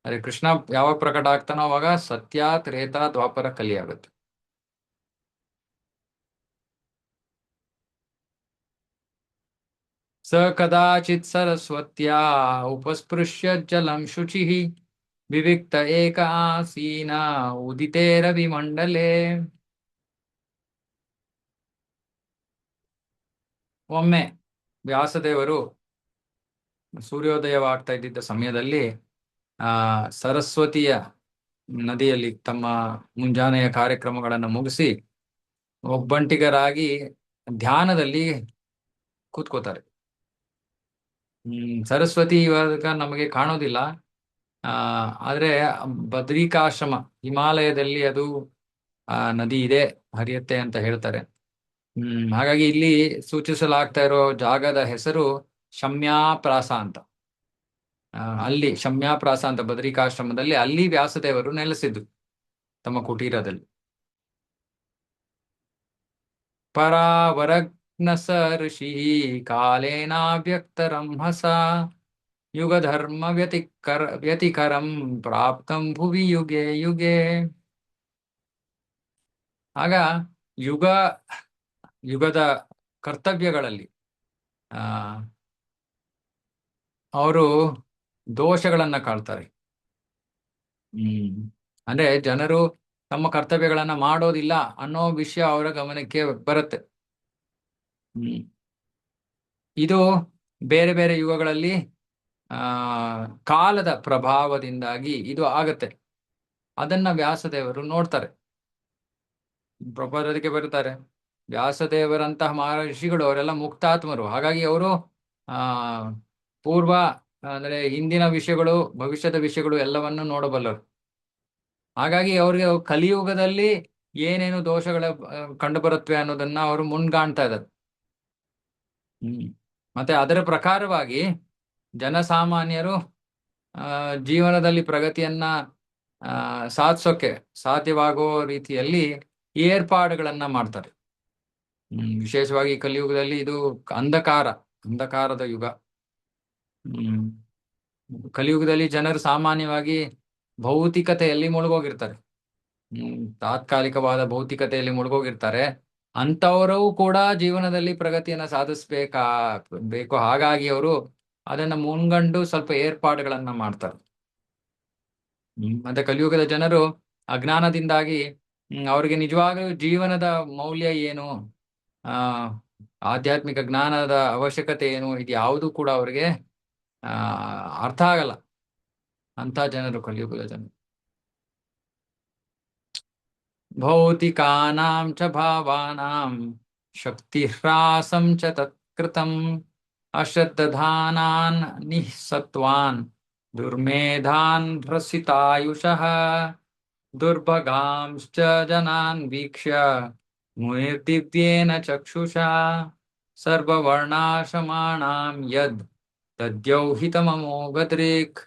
S1: ಅದೇ ಕೃಷ್ಣ ಯಾವಾಗ ಪ್ರಕಟ ಆಗ್ತಾನೋ ಅವಾಗ ಸತ್ಯ, ತ್ರೇತ, ದ್ವಾಪರ, ಕಲಿ ಆಗುತ್ತೆ. स कदाचित् सरस्वत्या उपस्पृश्य जलं शुचिः विविक्त एक आसीन उदिते रविमण्डले. ಒಮ್ಮೆ ವ್ಯಾಸದೇವರು ಸೂರ್ಯೋದಯವಾಗ್ತಾ ಇದ್ದಿದ್ದ ಸಮಯದಲ್ಲಿ ಆ ಸರಸ್ವತಿಯ ನದಿಯಲ್ಲಿ ತಮ್ಮ ಮುಂಜಾನೆಯ ಕಾರ್ಯಕ್ರಮಗಳನ್ನು ಮುಗಿಸಿ ಒಬ್ಬಂಟಿಗರಾಗಿ ಧ್ಯಾನದಲ್ಲಿ ಕೂತ್ಕೋತಾರೆ. ಸರಸ್ವತಿ ಇವಾಗ ನಮಗೆ ಕಾಣೋದಿಲ್ಲ. ಆದ್ರೆ ಬದ್ರಿಕಾಶ್ರಮ ಹಿಮಾಲಯದಲ್ಲಿ ಅದು ನದಿ ಇದೆ, ಹರಿಯತ್ತೆ ಅಂತ ಹೇಳ್ತಾರೆ. ಹಾಗಾಗಿ ಇಲ್ಲಿ ಸೂಚಿಸಲಾಗ್ತಾ ಇರೋ ಜಾಗದ ಹೆಸರು ಶಮ್ಯಾಪ್ರಾಸ ಅಂತ. ಅಲ್ಲಿ ಶಮ್ಯಾಪ್ರಾಸ ಅಂತ ಬದ್ರಿಕಾಶ್ರಮದಲ್ಲಿ ಅಲ್ಲಿ ವ್ಯಾಸದೇವರು ನೆಲೆಸಿದ್ದು ತಮ್ಮ ಕುಟೀರದಲ್ಲಿ. ಪರಾವರಗ್ನ ಸ ಋಷಿ ಕಾಲೇನಾವ್ಯಕ್ತರಂಹಸ ಯುಗ ಧರ್ಮ ವ್ಯತಿಕರಂ ಪ್ರಾಪ್ತಂ ಭುವಿ ಯುಗೆ ಯುಗೆ. ಆಗ ಯುಗದ ಕರ್ತವ್ಯಗಳಲ್ಲಿ ಅವರು ದೋಷಗಳನ್ನ ಕಾಳ್ತಾರೆ. ಅಂದ್ರೆ ಜನರು ತಮ್ಮ ಕರ್ತವ್ಯಗಳನ್ನ ಮಾಡೋದಿಲ್ಲ ಅನ್ನೋ ವಿಷಯ ಅವರ ಗಮನಕ್ಕೆ ಬರುತ್ತೆ. ಇದು ಬೇರೆ ಬೇರೆ ಯುಗಗಳಲ್ಲಿ ಕಾಲದ ಪ್ರಭಾವದಿಂದಾಗಿ ಇದು ಆಗತ್ತೆ. ಅದನ್ನ ವ್ಯಾಸದೇವರು ನೋಡ್ತಾರೆ, ಪ್ರಬೋಧಕ್ಕೆ ಬರುತ್ತಾರೆ. ವ್ಯಾಸದೇವರಂತಹ ಮಹರ್ಷಿಗಳು ಅವರೆಲ್ಲ ಮುಕ್ತಾತ್ಮರು. ಹಾಗಾಗಿ ಅವರು ಪೂರ್ವ ಅಂದ್ರೆ ಹಿಂದಿನ ವಿಷಯಗಳು, ಭವಿಷ್ಯದ ವಿಷಯಗಳು ಎಲ್ಲವನ್ನು ನೋಡಬಲ್ಲರು. ಹಾಗಾಗಿ ಅವ್ರಿಗೆ ಕಲಿಯುಗದಲ್ಲಿ ಏನೇನು ದೋಷಗಳ ಕಂಡು ಬರುತ್ತವೆ ಅನ್ನೋದನ್ನ ಅವರು ಮುನ್ಗಾಣ್ತಾ ಇದ್ದಾರೆ. ಮತ್ತೆ ಅದರ ಪ್ರಕಾರವಾಗಿ ಜನಸಾಮಾನ್ಯರು ಜೀವನದಲ್ಲಿ ಪ್ರಗತಿಯನ್ನ ಸಾಧಿಸೋಕೆ ಸಾಧ್ಯವಾಗೋ ರೀತಿಯಲ್ಲಿ ಏರ್ಪಾಡುಗಳನ್ನ ಮಾಡ್ತಾರೆ. ವಿಶೇಷವಾಗಿ ಕಲಿಯುಗದಲ್ಲಿ ಇದು ಅಂಧಕಾರದ ಯುಗ. ಕಲಿಯುಗದಲ್ಲಿ ಜನರು ಸಾಮಾನ್ಯವಾಗಿ ಭೌತಿಕತೆಯಲ್ಲಿ ಮುಳುಗೋಗಿರ್ತಾರೆ. ತಾತ್ಕಾಲಿಕವಾದ ಭೌತಿಕತೆಯಲ್ಲಿ ಮುಳುಗೋಗಿರ್ತಾರೆ. ಅಂಥವರು ಕೂಡ ಜೀವನದಲ್ಲಿ ಪ್ರಗತಿಯನ್ನ ಬೇಕು. ಹಾಗಾಗಿ ಅವರು ಅದನ್ನ ಮುಂಗಂಡು ಸ್ವಲ್ಪ ಏರ್ಪಾಡುಗಳನ್ನ ಮಾಡ್ತಾರೆ. ಮತ್ತೆ ಕಲಿಯುಗದ ಜನರು ಅಜ್ಞಾನದಿಂದಾಗಿ ಅವ್ರಿಗೆ ನಿಜವಾಗ್ಲೂ ಜೀವನದ ಮೌಲ್ಯ ಏನು, ಆಧ್ಯಾತ್ಮಿಕ ಜ್ಞಾನದ ಅವಶ್ಯಕತೆ ಏನು, ಇದು ಯಾವುದು ಕೂಡ ಅವ್ರಿಗೆ ಅರ್ಥ ಆಗಲ್ಲ. ಅಂತ ಜನರು ಕಲಿಯುಗದ ಜನರು. ಭೌತಿಕಾನಾಂ ಚ ಭಾವಾನಾಂ ಶಕ್ತಿಹ್ರಾಸಂ ಚ ತತ್ಕೃತಂ ಅಶ್ರದ್ಧಾನಾನ್ ನಿಃಸತ್ವಾನ್ ದುರ್ಮೇಧಾನ್ ಭ್ರಸಿತಾಯುಷಃ ದುರ್ಭಗಾಂಶ್ಚ ಜನಾನ್ ವೀಕ್ಷ್ಯ ಮುನಿರ್ದಿವ್ಯೇನ ಚಕ್ಷುಷಾ ಸರ್ವವರ್ಣಾಶ್ರಮಾಣಾಂ ಯದ್ ತದ್ಯೌಹಿತಮಮೋಗದ್ರೇಕ್.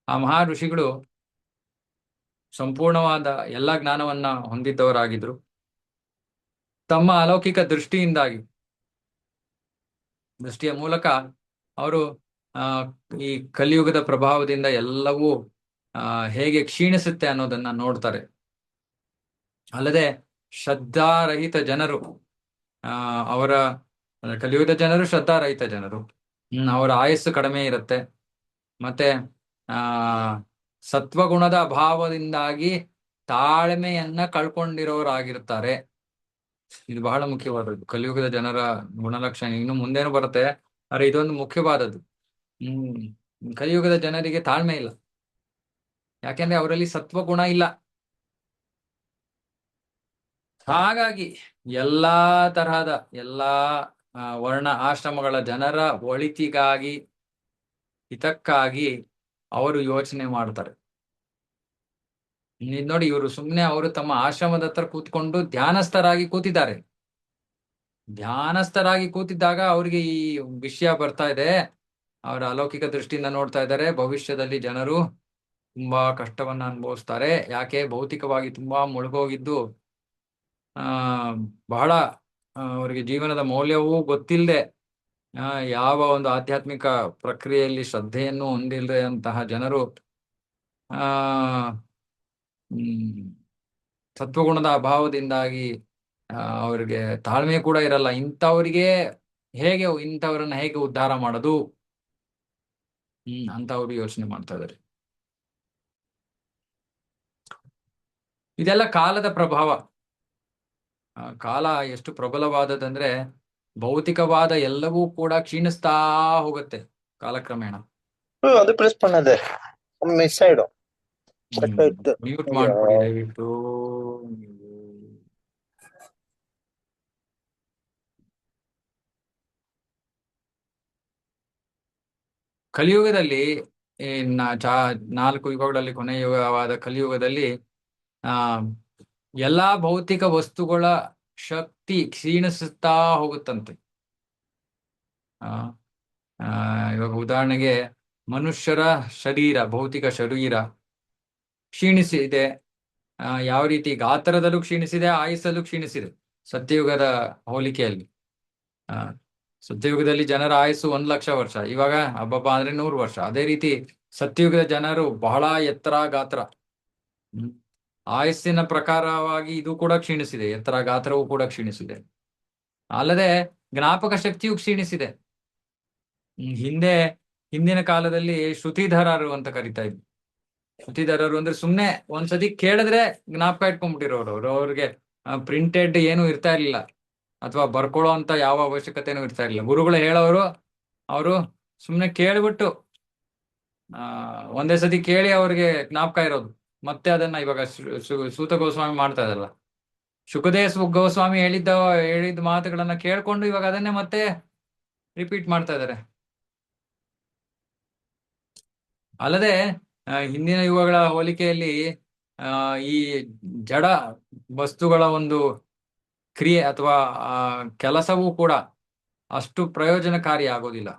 S1: ಆ ಮಹರ್ಷಿಗಳು ಸಂಪೂರ್ಣವಾದ ಎಲ್ಲ ಜ್ಞಾನವನ್ನ ಹೊಂದಿದ್ದವರಾಗಿದ್ರು. ತಮ್ಮ ಅಲೌಕಿಕ ದೃಷ್ಟಿಯ ಮೂಲಕ ಅವರು ಈ ಕಲಿಯುಗದ ಪ್ರಭಾವದಿಂದ ಎಲ್ಲವೂ ಹೇಗೆ ಕ್ಷೀಣಿಸುತ್ತೆ ಅನ್ನೋದನ್ನ ನೋಡ್ತಾರೆ. ಅಲ್ಲದೆ ಶ್ರದ್ಧಾರಹಿತ ಜನರು, ಕಲಿಯುಗದ ಜನರು ಶ್ರದ್ಧಾರಹಿತ ಜನರು. ಅವರ ಆಯಸ್ಸು ಕಡಿಮೆ ಇರುತ್ತೆ. ಮತ್ತೆ ಸತ್ವಗುಣದ ಅಭಾವದಿಂದಾಗಿ ತಾಳ್ಮೆಯನ್ನ ಕಳ್ಕೊಂಡಿರೋರಾಗಿರ್ತಾರೆ. ಇದು ಬಹಳ ಮುಖ್ಯವಾದದ್ದು. ಕಲಿಯುಗದ ಜನರ ಗುಣಲಕ್ಷಣ ಇನ್ನು ಮುಂದೇನು ಬರುತ್ತೆ, ಆದ್ರೆ ಇದೊಂದು ಮುಖ್ಯವಾದದ್ದು. ಕಲಿಯುಗದ ಜನರಿಗೆ ತಾಳ್ಮೆ ಇಲ್ಲ, ಯಾಕೆಂದ್ರೆ ಅವರಲ್ಲಿ ಸತ್ವಗುಣ ಇಲ್ಲ. ಹಾಗಾಗಿ ಎಲ್ಲಾ ತರಹದ ವರ್ಣ ಆಶ್ರಮಗಳ ಜನರ ಒಳಿತಿಗಾಗಿ, ಹಿತಕ್ಕಾಗಿ ಅವರು ಯೋಚನೆ ಮಾಡ್ತಾರೆ. ನೋಡಿ, ಇವರು ಸುಮ್ಮನೆ ಅವರು ತಮ್ಮ ಆಶ್ರಮದ ಹತ್ರ ಕೂತ್ಕೊಂಡು ಧ್ಯಾನಸ್ಥರಾಗಿ ಕೂತಿದ್ದಾರೆ. ಧ್ಯಾನಸ್ಥರಾಗಿ ಕೂತಿದ್ದಾಗ ಅವ್ರಿಗೆ ಈ ವಿಷಯ ಬರ್ತಾ ಇದೆ. ಅವರ ಅಲೌಕಿಕ ದೃಷ್ಟಿಯಿಂದ ನೋಡ್ತಾ ಇದ್ದಾರೆ, ಭವಿಷ್ಯದಲ್ಲಿ ಜನರು ತುಂಬಾ ಕಷ್ಟವನ್ನ ಅನುಭವಿಸ್ತಾರೆ. ಯಾಕೆ? ಭೌತಿಕವಾಗಿ ತುಂಬಾ ಮುಳುಗೋಗಿದ್ದು ಬಹಳ ಅವರಿಗೆ ಜೀವನದ ಮೌಲ್ಯವೂ ಗೊತ್ತಿಲ್ಲದೆ, ಯಾವ ಒಂದು ಆಧ್ಯಾತ್ಮಿಕ ಪ್ರಕ್ರಿಯೆಯಲ್ಲಿ ಶ್ರದ್ಧೆಯನ್ನು ಹೊಂದಿಲ್ಲದೆ ಅಂತಹ ಜನರು ಸತ್ವಗುಣದ ಅಭಾವದಿಂದಾಗಿ ಅವರಿಗೆ ತಾಳ್ಮೆ ಕೂಡ ಇರಲ್ಲ. ಇಂಥವರಿಗೆ ಹೇಗೆ ಇಂಥವ್ರನ್ನ ಹೇಗೆ ಉದ್ಧಾರ ಮಾಡೋದು ಅಂತ ಅವರು ಯೋಚನೆ ಮಾಡ್ತಾ ಇದ್ದಾರೆ. ಇದೆಲ್ಲ ಕಾಲದ ಪ್ರಭಾವ. ಕಾಲ ಎಷ್ಟು ಪ್ರಬಲವಾದದಂದ್ರೆ ಭೌತಿಕವಾದ ಎಲ್ಲವೂ ಕೂಡ ಕ್ಷೀಣಿಸ್ತಾ ಹೋಗುತ್ತೆ ಕಾಲಕ್ರಮೇಣ.
S3: அது பிரஸ் பண்ணாத மிஸ் ஆயிடும்.
S1: ಮ್ಯೂಟ್ ಮಾಡ್ಕೊಡಿ ದಯವಿಟ್ಟು ನೀವು. ಕಲಿಯುಗದಲ್ಲಿ ಈ 4 ಯುಗಗಳಲ್ಲಿ ಕೊನೆಯ ಯುಗವಾದ ಕಲಿಯುಗದಲ್ಲಿ ಆ ಎಲ್ಲಾ ಭೌತಿಕ ವಸ್ತುಗಳ ಶಕ್ತಿ ಕ್ಷೀಣಿಸುತ್ತಾ ಹೋಗುತ್ತಂತೆ. ಆ ಇವಾಗ ಉದಾಹರಣೆಗೆ ಮನುಷ್ಯರ ಶರೀರ, ಭೌತಿಕ ಶರೀರ ಕ್ಷೀಣಿಸಿದೆ. ಯಾವ ರೀತಿ ಗಾತ್ರದಲ್ಲೂ ಕ್ಷೀಣಿಸಿದೆ, ಆಯುಸ್ಸಲ್ಲೂ ಕ್ಷೀಣಿಸಿದೆ ಸತ್ಯಯುಗದ ಹೋಲಿಕೆಯಲ್ಲಿ. ಸತ್ಯಯುಗದಲ್ಲಿ ಜನರ ಆಯುಸ್ಸು 1,00,000 ವರ್ಷ, ಇವಾಗ ಹಬ್ಬಬ್ಬ ಅಂದ್ರೆ 100 ವರ್ಷ. ಅದೇ ರೀತಿ ಸತ್ಯಯುಗದ ಜನರು ಬಹಳ ಎತ್ತರ ಗಾತ್ರ. ಆಯುಸ್ಸಿನ ಪ್ರಕಾರವಾಗಿ ಇದು ಕೂಡ ಕ್ಷೀಣಿಸಿದೆ, ಎತ್ತರ ಗಾತ್ರವೂ ಕೂಡ ಕ್ಷೀಣಿಸಿದೆ. ಅಲ್ಲದೆ ಜ್ಞಾಪಕ ಶಕ್ತಿಯು ಕ್ಷೀಣಿಸಿದೆ. ಹಿಂದಿನ ಕಾಲದಲ್ಲಿ ಶ್ರುತಿಧರರು ಅಂತ ಕರಿತಾ ಇದ್ವಿ. ಶ್ರುತಿಧರರು ಅಂದ್ರೆ ಸುಮ್ನೆ ಒಂದ್ಸತಿ ಕೇಳಿದ್ರೆ ಜ್ಞಾಪಕ ಇಟ್ಕೊಂಡ್ಬಿಟ್ಟಿರೋರು. ಅವ್ರಿಗೆ ಪ್ರಿಂಟೆಡ್ ಏನು ಇರ್ತಾ ಇರ್ಲಿಲ್ಲ, ಅಥವಾ ಬರ್ಕೊಳ್ಳೋ ಅಂತ ಯಾವ ಅವಶ್ಯಕತೆನೂ ಇರ್ತಾ ಇರ್ಲಿಲ್ಲ. ಗುರುಗಳು ಹೇಳೋರು, ಅವರು ಸುಮ್ನೆ ಕೇಳ್ಬಿಟ್ಟು ಒಂದೇ ಸತಿ ಕೇಳಿ ಅವ್ರಿಗೆ ಜ್ಞಾಪಕ ಇರೋದು. ಮತ್ತೆ ಅದನ್ನ ಇವಾಗ ಸೂತ ಗೋಸ್ವಾಮಿ ಮಾಡ್ತಾ ಇದ್ದಲ್ಲ, ಶುಕದೇವ್ ಗೋಸ್ವಾಮಿ ಹೇಳಿದ ಮಾತುಗಳನ್ನ ಕೇಳ್ಕೊಂಡು ಇವಾಗ ಅದನ್ನೇ ಮತ್ತೆ ರಿಪೀಟ್ ಮಾಡ್ತಾ ಇದ್ದಾರೆ. ಅಲ್ಲದೆ ಹಿಂದಿನ ಯುಗಗಳ ಹೋಲಿಕೆಯಲ್ಲಿ ಈ ಜಡ ವಸ್ತುಗಳ ಒಂದು ಕ್ರಿಯೆ ಅಥವಾ ಕೆಲಸವೂ ಕೂಡ ಅಷ್ಟು ಪ್ರಯೋಜನಕಾರಿ ಆಗೋದಿಲ್ಲ.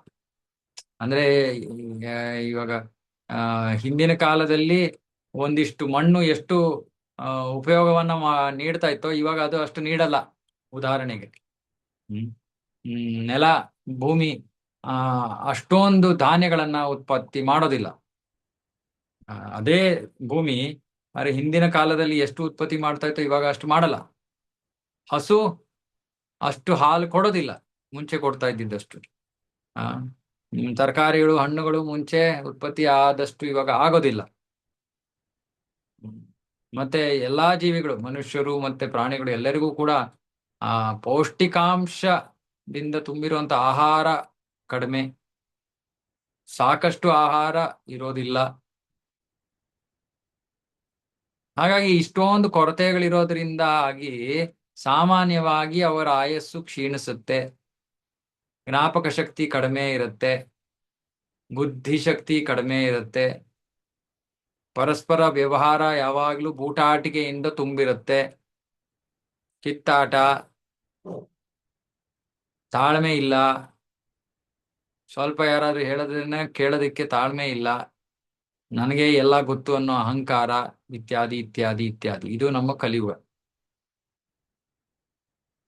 S1: ಅಂದ್ರೆ ಇವಾಗ ಹಿಂದಿನ ಕಾಲದಲ್ಲಿ ಒಂದಿಷ್ಟು ಮಣ್ಣು ಎಷ್ಟು ಉಪಯೋಗವನ್ನ ನೀಡ್ತಾ ಇತ್ತೋ ಇವಾಗ ಅದು ಅಷ್ಟು ನೀಡಲ್ಲ. ಉದಾಹರಣೆಗೆ ನೆಲ, ಭೂಮಿ ಅಷ್ಟೊಂದು ಧಾನ್ಯಗಳನ್ನ ಉತ್ಪತ್ತಿ ಮಾಡೋದಿಲ್ಲ. ಅದೇ ಭೂಮಿ ಆದರೆ ಹಿಂದಿನ ಕಾಲದಲ್ಲಿ ಎಷ್ಟು ಉತ್ಪತ್ತಿ ಮಾಡ್ತಾ ಇತ್ತು, ಇವಾಗ ಅಷ್ಟು ಮಾಡಲ್ಲ. ಹಸು ಅಷ್ಟು ಹಾಲು ಕೊಡೋದಿಲ್ಲ, ಮುಂಚೆ ಕೊಡ್ತಾ ಇದ್ದಿದ್ದಷ್ಟು. ತರಕಾರಿಗಳು, ಹಣ್ಣುಗಳು ಮುಂಚೆ ಉತ್ಪತ್ತಿ ಆದಷ್ಟು ಇವಾಗ ಆಗೋದಿಲ್ಲ. ಮತ್ತೆ ಎಲ್ಲಾ ಜೀವಿಗಳು, ಮನುಷ್ಯರು ಮತ್ತೆ ಪ್ರಾಣಿಗಳು ಎಲ್ಲರಿಗೂ ಕೂಡ ಪೌಷ್ಟಿಕಾಂಶದಿಂದ ತುಂಬಿರುವಂತ ಆಹಾರ ಕಡಿಮೆ, ಸಾಕಷ್ಟು ಆಹಾರ ಇರೋದಿಲ್ಲ. ಹಾಗಾಗಿ ಇಷ್ಟೊಂದು ಕೊರತೆಗಳಿರೋದ್ರಿಂದಾಗಿ ಸಾಮಾನ್ಯವಾಗಿ ಅವರ ಆಯಸ್ಸು ಕ್ಷೀಣಿಸುತ್ತೆ, ಜ್ಞಾಪಕ ಶಕ್ತಿ ಕಡಿಮೆ ಇರುತ್ತೆ, ಬುದ್ಧಿಶಕ್ತಿ ಕಡಿಮೆ ಇರುತ್ತೆ, ಪರಸ್ಪರ ವ್ಯವಹಾರ ಯಾವಾಗ್ಲೂ ಬೂಟಾಟಿಕೆಯಿಂದ ತುಂಬಿರುತ್ತೆ, ಕಿತ್ತಾಟ, ತಾಳ್ಮೆ ಇಲ್ಲ, ಸ್ವಲ್ಪ ಯಾರಾದ್ರೂ ಹೇಳೋದನ್ನ ಕೇಳೋದಕ್ಕೆ ತಾಳ್ಮೆ ಇಲ್ಲ, ನನಗೆ ಎಲ್ಲ ಗೊತ್ತು ಅನ್ನೋ ಅಹಂಕಾರ, ಇತ್ಯಾದಿ ಇತ್ಯಾದಿ ಇತ್ಯಾದಿ. ಇದು ನಮ್ಮ ಕಲಿಯುಗ.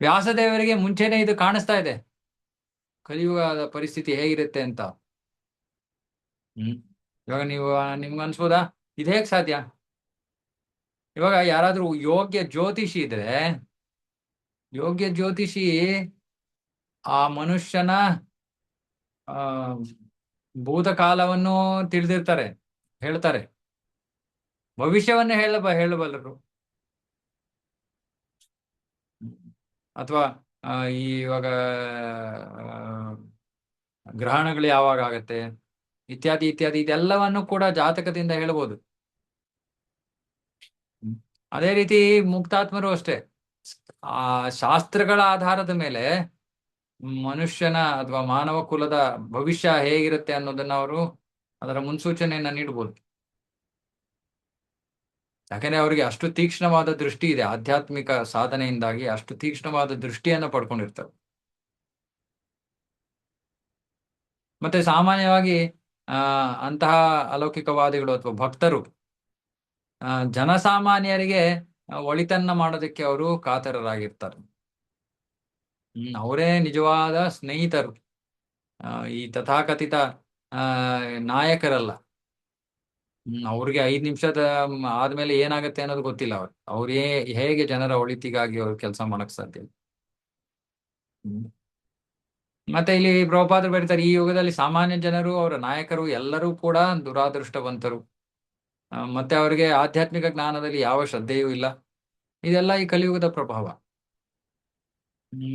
S1: ವ್ಯಾಸದೇವರಿಗೆ ಮುಂಚೆನೆ ಇದು ಕಾಣಿಸ್ತಾ ಇದೆ, ಕಲಿಯುಗದ ಪರಿಸ್ಥಿತಿ ಹೇಗಿರುತ್ತೆ ಅಂತ. ಇವಾಗ ನಿಮ್ಗೆ ಅನ್ಸ್ಬೋದಾ ಇದು ಹೇಗ್ ಸಾಧ್ಯ? ಇವಾಗ ಯಾರಾದ್ರೂ ಯೋಗ್ಯ ಜ್ಯೋತಿಷಿ ಇದ್ರೆ, ಯೋಗ್ಯ ಜ್ಯೋತಿಷಿ ಆ ಮನುಷ್ಯನ ಭೂತಕಾಲವನ್ನು ತಿಳಿದಿರ್ತಾರೆ, ಹೇಳ್ತಾರೆ, ಭವಿಷ್ಯವನ್ನೇ ಹೇಳಬಲ್ಲರು. ಅಥವಾ ಇವಾಗ ಗ್ರಹಣಗಳು ಯಾವಾಗ ಆಗತ್ತೆ ಇತ್ಯಾದಿ ಇತ್ಯಾದಿ, ಇದೆಲ್ಲವನ್ನು ಕೂಡ ಜಾತಕದಿಂದ ಹೇಳ್ಬೋದು. ಅದೇ ರೀತಿ ಮುಕ್ತಾತ್ಮರು ಅಷ್ಟೇ, ಆ ಶಾಸ್ತ್ರಗಳ ಆಧಾರದ ಮೇಲೆ ಮನುಷ್ಯನ ಅಥವಾ ಮಾನವ ಕುಲದ ಭವಿಷ್ಯ ಹೇಗಿರುತ್ತೆ ಅನ್ನೋದನ್ನ ಅವರು ಅದರ ಮುನ್ಸೂಚನೆಯನ್ನ ನೀಡಬಹುದು. ಯಾಕಂದ್ರೆ ಅವರಿಗೆ ಅಷ್ಟು ತೀಕ್ಷ್ಣವಾದ ದೃಷ್ಟಿ ಇದೆ, ಆಧ್ಯಾತ್ಮಿಕ ಸಾಧನೆಯಿಂದಾಗಿ ಅಷ್ಟು ತೀಕ್ಷ್ಣವಾದ ದೃಷ್ಟಿಯನ್ನ ಪಡ್ಕೊಂಡಿರ್ತಾರೆ. ಮತ್ತೆ ಸಾಮಾನ್ಯವಾಗಿ ಅಂತಹ ಅಲೌಕಿಕವಾದಿಗಳು ಅಥವಾ ಭಕ್ತರು ಜನಸಾಮಾನ್ಯರಿಗೆ ಒಳಿತನ್ನ ಮಾಡೋದಕ್ಕೆ ಅವರು ಕಾತರರಾಗಿರ್ತಾರೆ. ಅವರೇ ನಿಜವಾದ ಸ್ನೇಹಿತರು, ಈ ತಥಾಕಥಿತ ನಾಯಕರಲ್ಲ. ಅವ್ರಿಗೆ 5 ನಿಮಿಷದ ಆದ್ಮೇಲೆ ಏನಾಗುತ್ತೆ ಅನ್ನೋದು ಗೊತ್ತಿಲ್ಲ. ಅವ್ರೇ ಹೇಗೆ ಜನರ ಒಳಿತಿಗಾಗಿ ಅವ್ರು ಕೆಲಸ ಮಾಡಕ್ ಸಾಧ್ಯ. ಮತ್ತೆ ಇಲ್ಲಿ ಪ್ರಭುಪಾದರು ಬರೀತಾರೆ, ಈ ಯುಗದಲ್ಲಿ ಸಾಮಾನ್ಯ ಜನರು, ಅವರ ನಾಯಕರು ಎಲ್ಲರೂ ಕೂಡ ದುರಾದೃಷ್ಟವಂತರು. ಮತ್ತೆ ಅವರಿಗೆ ಆಧ್ಯಾತ್ಮಿಕ ಜ್ಞಾನದಲ್ಲಿ ಯಾವ ಶ್ರದ್ಧೆಯೂ ಇಲ್ಲ. ಇದೆಲ್ಲ ಈ ಕಲಿಯುಗದ ಪ್ರಭಾವ.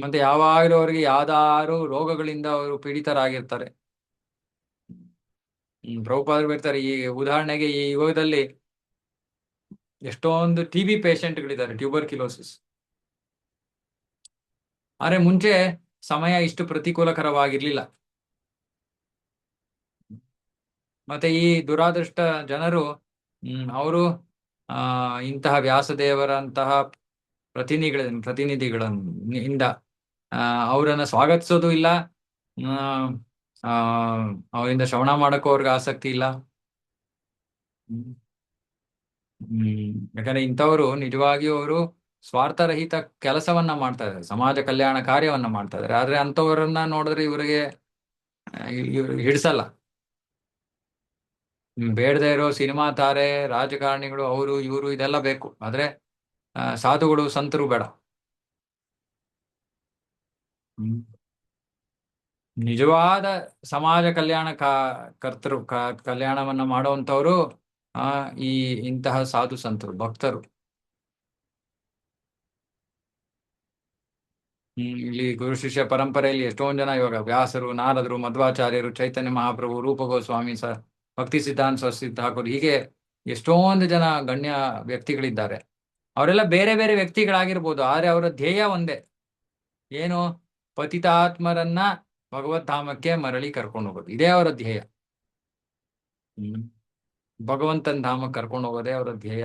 S1: ಮತ್ತೆ ಯಾವಾಗಲೂ ಅವರಿಗೆ ಯಾವ್ದಾರು ರೋಗಗಳಿಂದ ಅವರು ಪೀಡಿತರಾಗಿರ್ತಾರೆ. ಪ್ರಭುಪಾದರು ಬರ್ತಾರೆ, ಈ ಉದಾಹರಣೆಗೆ ಈ ಯುಗದಲ್ಲಿ ಎಷ್ಟೊಂದು TB ಪೇಷಂಟ್ಗಳಿದ್ದಾರೆ, ಟ್ಯೂಬರ್ಕ್ಯುಲೋಸಿಸ್. ಆದ್ರೆ ಮುಂಚೆ ಸಮಯ ಇಷ್ಟು ಪ್ರತಿಕೂಲಕರವಾಗಿರ್ಲಿಲ್ಲ. ಮತ್ತೆ ಈ ದುರಾದೃಷ್ಟ ಜನರು ಅವರು ಇಂತಹ ವ್ಯಾಸದೇವರಂತಹ ಪ್ರತಿನಿಧಿಗಳಿಂದ ಅವರನ್ನ ಸ್ವಾಗತಿಸೋದು ಇಲ್ಲ. ಆ ಅವರಿಂದ ಶ್ರವಣ ಮಾಡಕ್ಕೂ ಅವ್ರಿಗೆ ಆಸಕ್ತಿ ಇಲ್ಲ. ಯಾಕಂದ್ರೆ ಇಂಥವ್ರು ನಿಜವಾಗಿಯೂ ಅವರು ಸ್ವಾರ್ಥರಹಿತ ಕೆಲಸವನ್ನ ಮಾಡ್ತಾ ಇದ್ದಾರೆ, ಸಮಾಜ ಕಲ್ಯಾಣ ಕಾರ್ಯವನ್ನ ಮಾಡ್ತಾ ಇದ್ದಾರೆ. ಆದ್ರೆ ಅಂಥವ್ರನ್ನ ನೋಡಿದ್ರೆ ಇವ್ರಿಗೆ ಹಿಡಿಸಲ್ಲ. ಬೇಡದೇ ಇರೋ ಸಿನಿಮಾ ತಾರೆ, ರಾಜಕಾರಣಿಗಳು, ಅವರು ಇವರು ಇದೆಲ್ಲ ಬೇಕು. ಆದ್ರೆ ಸಾಧುಗಳು ಸಂತರು ಬೇಡ. ನಿಜವಾದ ಸಮಾಜ ಕಲ್ಯಾಣ ಕರ್ತರು ಕಲ್ಯಾಣವನ್ನ ಮಾಡುವಂತವ್ರು ಇಂತಹ ಸಾಧು ಸಂತರು, ಭಕ್ತರು. ಇಲ್ಲಿ ಗುರು ಶಿಷ್ಯ ಪರಂಪರೆಯಲ್ಲಿ ಎಷ್ಟೊಂದು ಜನ ಇವಾಗ ವ್ಯಾಸರು, ನಾರದರು, ಮಧ್ವಾಚಾರ್ಯರು, ಚೈತನ್ಯ ಮಹಾಪ್ರಭು, ರೂಪ ಗೋಸ್ವಾಮಿ, ಭಕ್ತಿ ಸಿದ್ಧಾಂತ ಸರಸ್ವತಿ ಠಾಕೂರ್, ಹೀಗೆ ಎಷ್ಟೊಂದು ಜನ ಗಣ್ಯ ವ್ಯಕ್ತಿಗಳಿದ್ದಾರೆ. ಅವರೆಲ್ಲ ಬೇರೆ ಬೇರೆ ವ್ಯಕ್ತಿಗಳಾಗಿರ್ಬೋದು, ಆದ್ರೆ ಅವರ ಧ್ಯೇಯ ಒಂದೇ. ಏನು? ಪತಿತಾತ್ಮರನ್ನ ಭಗವದ್ಧಾಮಕ್ಕೆ ಮರಳಿ ಕರ್ಕೊಂಡು ಹೋಗೋದು, ಇದೇ ಅವರ ಧ್ಯೇಯ. ಭಗವಂತನ ಧಾಮಕ್ಕೆ ಕರ್ಕೊಂಡು ಹೋಗೋದೇ ಅವರ ಧ್ಯೇಯ.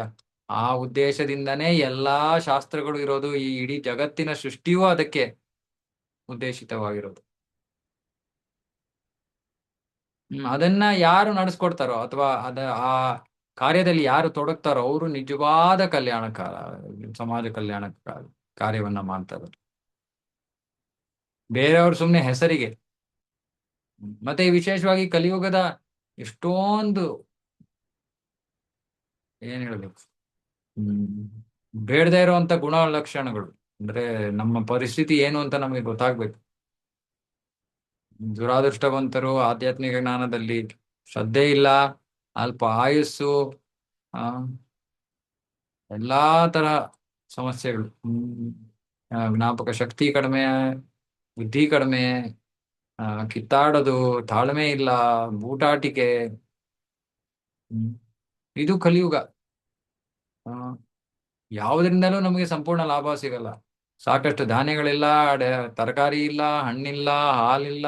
S1: ಆ ಉದ್ದೇಶದಿಂದನೇ ಎಲ್ಲಾ ಶಾಸ್ತ್ರಗಳು ಇರೋದು. ಈ ಇಡೀ ಜಗತ್ತಿನ ಸೃಷ್ಟಿಯೂ ಅದಕ್ಕೆ ಉದ್ದೇಶಿತವಾಗಿರೋದು. ಅದನ್ನ ಯಾರು ನಡೆಸ್ಕೊಡ್ತಾರೋ ಅಥವಾ ಆ ಕಾರ್ಯದಲ್ಲಿ ಯಾರು ತೊಡಗ್ತಾರೋ ಅವರು ನಿಜವಾದ ಸಮಾಜ ಕಲ್ಯಾಣ ಕಾರ್ಯವನ್ನ ಮಾಡ್ತಾರೆ. ಬೇರೆಯವರು ಸುಮ್ಮನೆ ಹೆಸರಿಗೆ. ಮತ್ತೆ ವಿಶೇಷವಾಗಿ ಕಲಿಯುಗದ ಎಷ್ಟೊಂದು ಏನ್ ಹೇಳ್ಬೇಕು, ಬೇಡದೇ ಇರುವಂತ ಗುಣ ಲಕ್ಷಣಗಳು. ಅಂದ್ರೆ ನಮ್ಮ ಪರಿಸ್ಥಿತಿ ಏನು ಅಂತ ನಮಗೆ ಗೊತ್ತಾಗ್ಬೇಕು. ದುರಾದೃಷ್ಟವಂತರು, ಆಧ್ಯಾತ್ಮಿಕ ಜ್ಞಾನದಲ್ಲಿ ಶ್ರದ್ಧೆ ಇಲ್ಲ, ಅಲ್ಪ ಆಯುಸ್ಸು, ಎಲ್ಲಾ ತರ ಸಮಸ್ಯೆಗಳು. ಜ್ಞಾಪಕ ಶಕ್ತಿ ಕಡಿಮೆ, ಬುದ್ಧಿ ಕಡಿಮೆ, ಕಿತ್ತಾಡೋದು, ತಾಳ್ಮೆ ಇಲ್ಲ, ಬೂಟಾಟಿಕೆ. ಇದು ಕಲಿಯುಗ. ಯಾವುದರಿಂದಲೂ ನಮಗೆ ಸಂಪೂರ್ಣ ಲಾಭ ಸಿಗಲ್ಲ. ಸಾಕಷ್ಟು ಧಾನ್ಯಗಳಿಲ್ಲ, ತರಕಾರಿ ಇಲ್ಲ, ಹಣ್ಣಿಲ್ಲ, ಹಾಲಿಲ್ಲ,